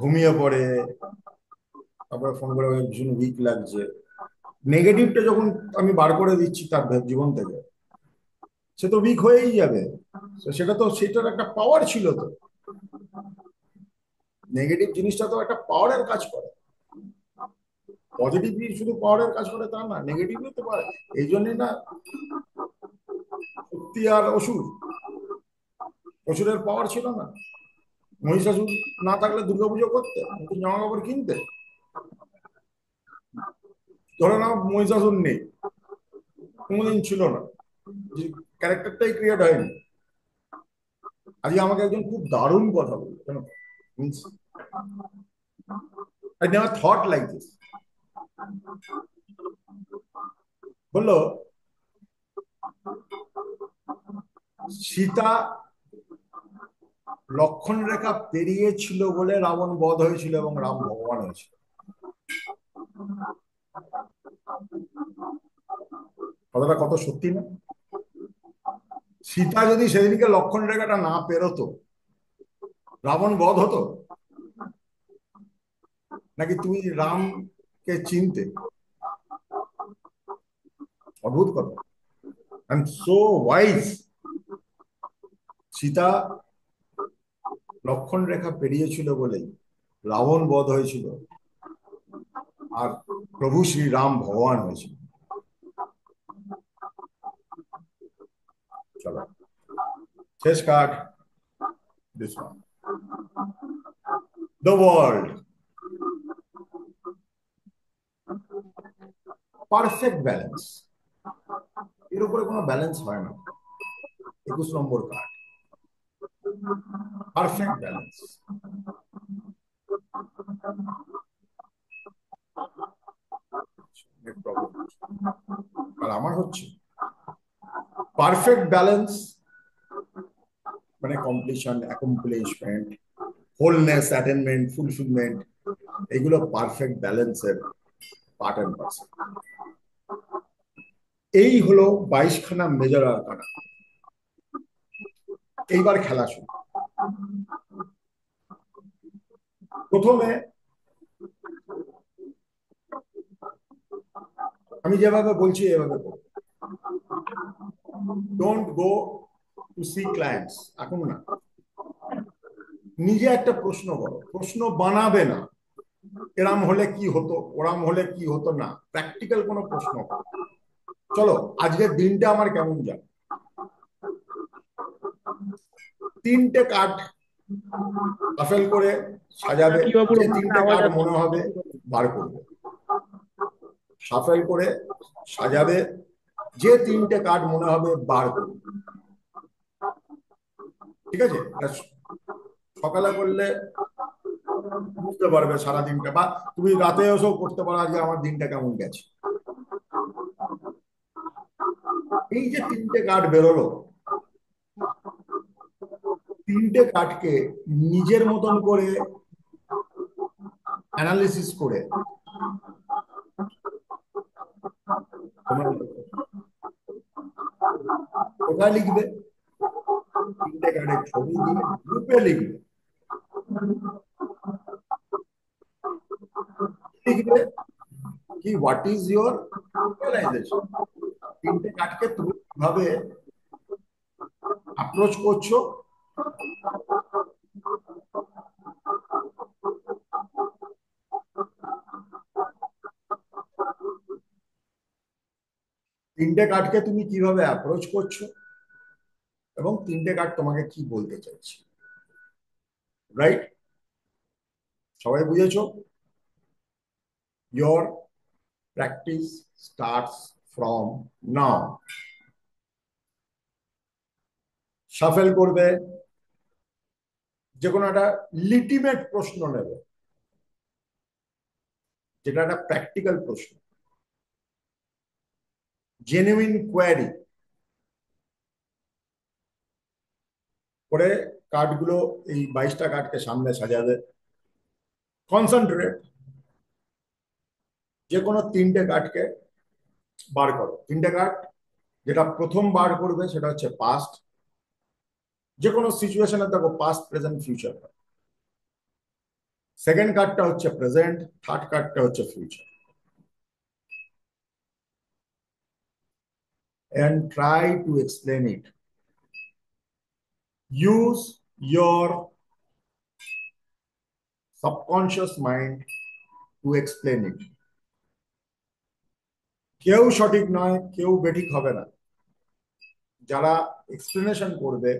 ঘুমিয়ে পড়ে, তারপরে ফোন করে ভীষণ উইক লাগছে, নেগেটিভটা যখন আমি বার করে দিচ্ছি তার জীবন থেকে, সে তো উইক হয়েই যাবে। সেটা তো সেটার একটা পাওয়ার ছিল। তো নেগেটিভ জিনিসটা তো একটা পাওয়ারের কাজ করে। পজিটিভলি শুধু পাওয়ারের কাজ করে তা না, নেগেটিভ হতে পারে। এই জন্যই না শক্তি আর অসুর, অসুরের পাওয়ার ছিল না। মহিষাসুর না থাকলে দুর্গাপুজো করতে, নতুন জামা কাপড় কিনতে। ধরে নাও মহিষাসুর নেই, কোনোদিন ছিল না, যে ক্যারেক্টারটাই ক্রিয়েট হয়নি। আজকে আমাকে একজন খুব দারুণ কথা বললো, কেন means I never thought like this. বললো সীতা লক্ষণ রেখা পেরিয়েছিল বলে রাবণ বধ হয়েছিল এবং রাম ভগবান হয়েছিল। কথাটা কত সত্যি না? সীতা যদি সেদিনকে লক্ষণ রেখাটা না পেরোতো, রাবণ বধ হতো নাকি তুমি রামকে চিনতে? অদ্ভুত কথা। I am so wise. Sita লক্ষণ রেখা পেরিয়েছিল বলেই রাবণ বধ হয়েছিল আর প্রভু শ্রী রাম ভগবান হয়েছিল। চলো শেষ card, this one, the world. Perfect balance, এর উপরে কোনো ব্যালেন্স হয় না। 21 নম্বর কার্ড, পারফেক্ট ব্যালেন্স। আর আমার হচ্ছে পারফেক্ট ব্যালেন্স মানে completion, accomplishment, wholeness, attainment, fulfilment, এগুলো পারফেক্ট ব্যালেন্সের পার্ট অ্যান্ড পার্সেল। এই হলো 22খানা মেজর আরকানা। এইবার খেলা শুরু। প্রথমে আমি যেভাবে বলছি এভাবে করো। Don't go to see clients এখন না। নিজে একটা প্রশ্ন করো, প্রশ্ন বানাবে না এরাম হলে কি হতো, ওরাম হলে কি হতো না, প্র্যাকটিক্যাল কোনো প্রশ্ন করো। চলো আজকের দিনটা আমার কেমন যাবে। 3টে কার্ড শাফেল করে সাজাবে, যে 3টে কার্ড মনে হবে বার করবে। শাফেল করে সাজাবে, যে 3টে কার্ড মনে হবে বার করবে। ঠিক আছে? সকালে করলে বুঝতে পারবে সারা দিনটা, বা তুমি রাতে এসেও করতে পারো আজকে আমার দিনটা কেমন গেছে। এই যে 3টে কার্ড বেরোলো, 3টে কার্ডকে নিজের মতন করে অ্যানালিসিস করে তোমরা কোথায় লিখবে? 3টে কার্ডের ছবি দিয়ে গ্রুপে লিখবে। লিখবে কি হোয়াট ইজ ইউর রিয়েলাইজেশন। 3টে কার্ডকে তুমি কিভাবে অ্যাপ্রোচ করছো, তিনটে কার্ডকে তুমি কিভাবে অ্যাপ্রোচ করছো, এবং 3টে কার্ড তোমাকে কি বলতে চাইছে। রাইট? সবাই বুঝেছো? Your practice starts from now. Shuffle করবে, যে কোনো একটা লিটিমেট প্রশ্ন নেবে, যেটা একটা প্র্যাকটিক্যাল প্রশ্ন, জেনুইন কোয়ারি করে কার্ডগুলো এই 22টা কার্ডকে সামনে সাজাবে। কনসেন্ট্রেট, যে কোনো 3টে কার্ডকে বার করো। 3টে কার্ড, যেটা প্রথম বার করবে সেটা হচ্ছে পাস্ট। যে কোনো সিচুয়েশনে দেখো পাস্ট, প্রেজেন্ট, ফিউচার। সেকেন্ড কার্ডটা হচ্ছে প্রেজেন্ট, থার্ড কার্ডটা হচ্ছে future. And try to explain it. Use your subconscious mind to explain it. কেউ সঠিক নয়, কেউ বেঠিক হবে না। যারা এক্সপ্লেনেশন করবে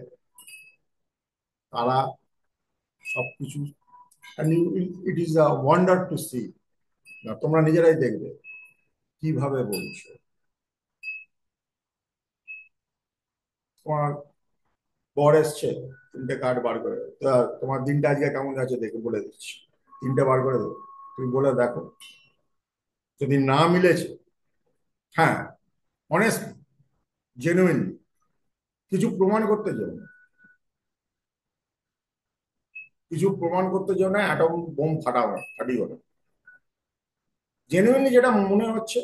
তারা সবকিছু, and it is a wonder to see, না তোমরা নিজেরাই দেখবে কিভাবে বলছো। তোমার বর এসছে, 3টে কার্ড বার করে, তোমার দিনটা আজকে কেমন গেছে দেখে বলে দিচ্ছি। 3টে বার করে দেবো, তুমি বলে দেখো। যদি না মিলেছে, হ্যাঁ অনেস্টলি, জেনুইনলি, কিছু প্রমাণ করতে যাবো না। কিছু প্রমাণ করতে যেও না, অ্যাটম বোম ফাটিও না। জেনুইনলি যেটা মনে হচ্ছে,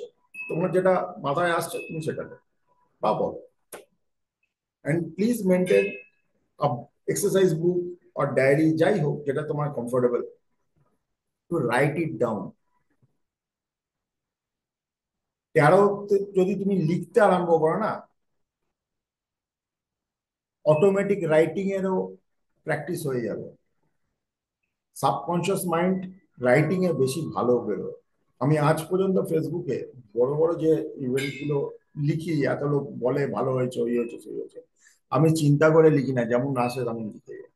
তোমার যেটা মাথায় আসছে, তুমি সেটা করো বা বলো। And please maintain exercise book আর ডায়েরি, যাই হোক যেটা তোমার comfortable, to write it down. 13তে যদি তুমি লিখতে আরম্ভ করো না, অটোমেটিক রাইটিং এরও প্র্যাকটিস হয়ে যাবে। সাবকনশিয়াস মাইন্ড রাইটিং এ বেশি ভালো বেরোয়। আমি আজ পর্যন্ত ফেসবুকে বড় বড় যে ইভেন্ট গুলো লিখি, এত লোক বলে ভালো হয়েছে, ওই হয়েছে, সেই হয়েছে, আমি চিন্তা করে লিখি না, যেমন আসে তেমন লিখে যাই।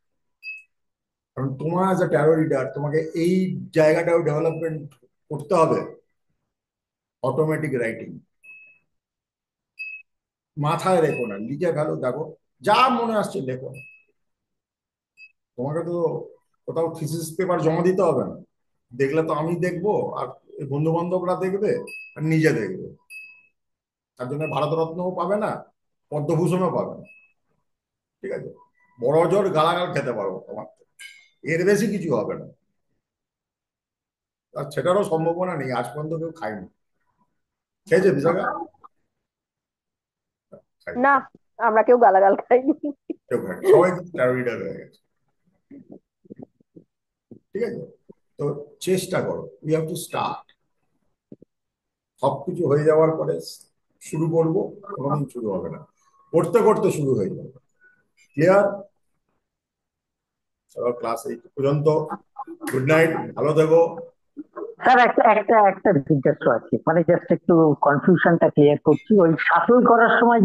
কারণ তোমার অ্যাজ এ ট্যারো রিডার তোমাকে এই জায়গাটাও ডেভেলপমেন্ট করতে হবে। অটোমেটিক রাইটিং মাথায় রেখো না, লিখে ফেলো, দেখো যা মনে আসছে লেখো। তোমাকে তো কোথাও থিসিস পেপার জমা দিতে হবে না, দেখলে তো আমি দেখবো, আর বন্ধু বান্ধবরা দেখবে, আর নিজে দেখবে। তার জন্য ভারতরত্নও পাবে না, পদ্মভূষণও পাবে না, ঠিক আছে? বড় জোর গালাগাল খেতে পারবো তোমার থেকে, এর বেশি কিছু হবে না। আর সেটারও সম্ভাবনা নেই, আজ পর্যন্ত কেউ খায়নি। খেয়েছে বিশাখা? খাইনি। না, আমরা কেউ গালাগাল খাইনি। কেউ খায়নি, সবাই কিন্তু ট্যারোরিডার হয়ে গেছে, ঠিক আছে? তো চেষ্টা করো, উই হ্যাভ টু স্টার্ট। সবকিছু হয়ে যাওয়ার পরে শুরু করবো, কোনোদিন শুরু হবে না, করতে করতে শুরু হয়ে যাবে। ক্লিয়ার? চলো ক্লাস এই পর্যন্ত। গুড নাইট, ভালো থেকো। স্যার একটা জিজ্ঞাসা আছে, মানে জাস্ট একটু কনফিউশনটা ক্লিয়ার করছি। ওই শাফল করার সময়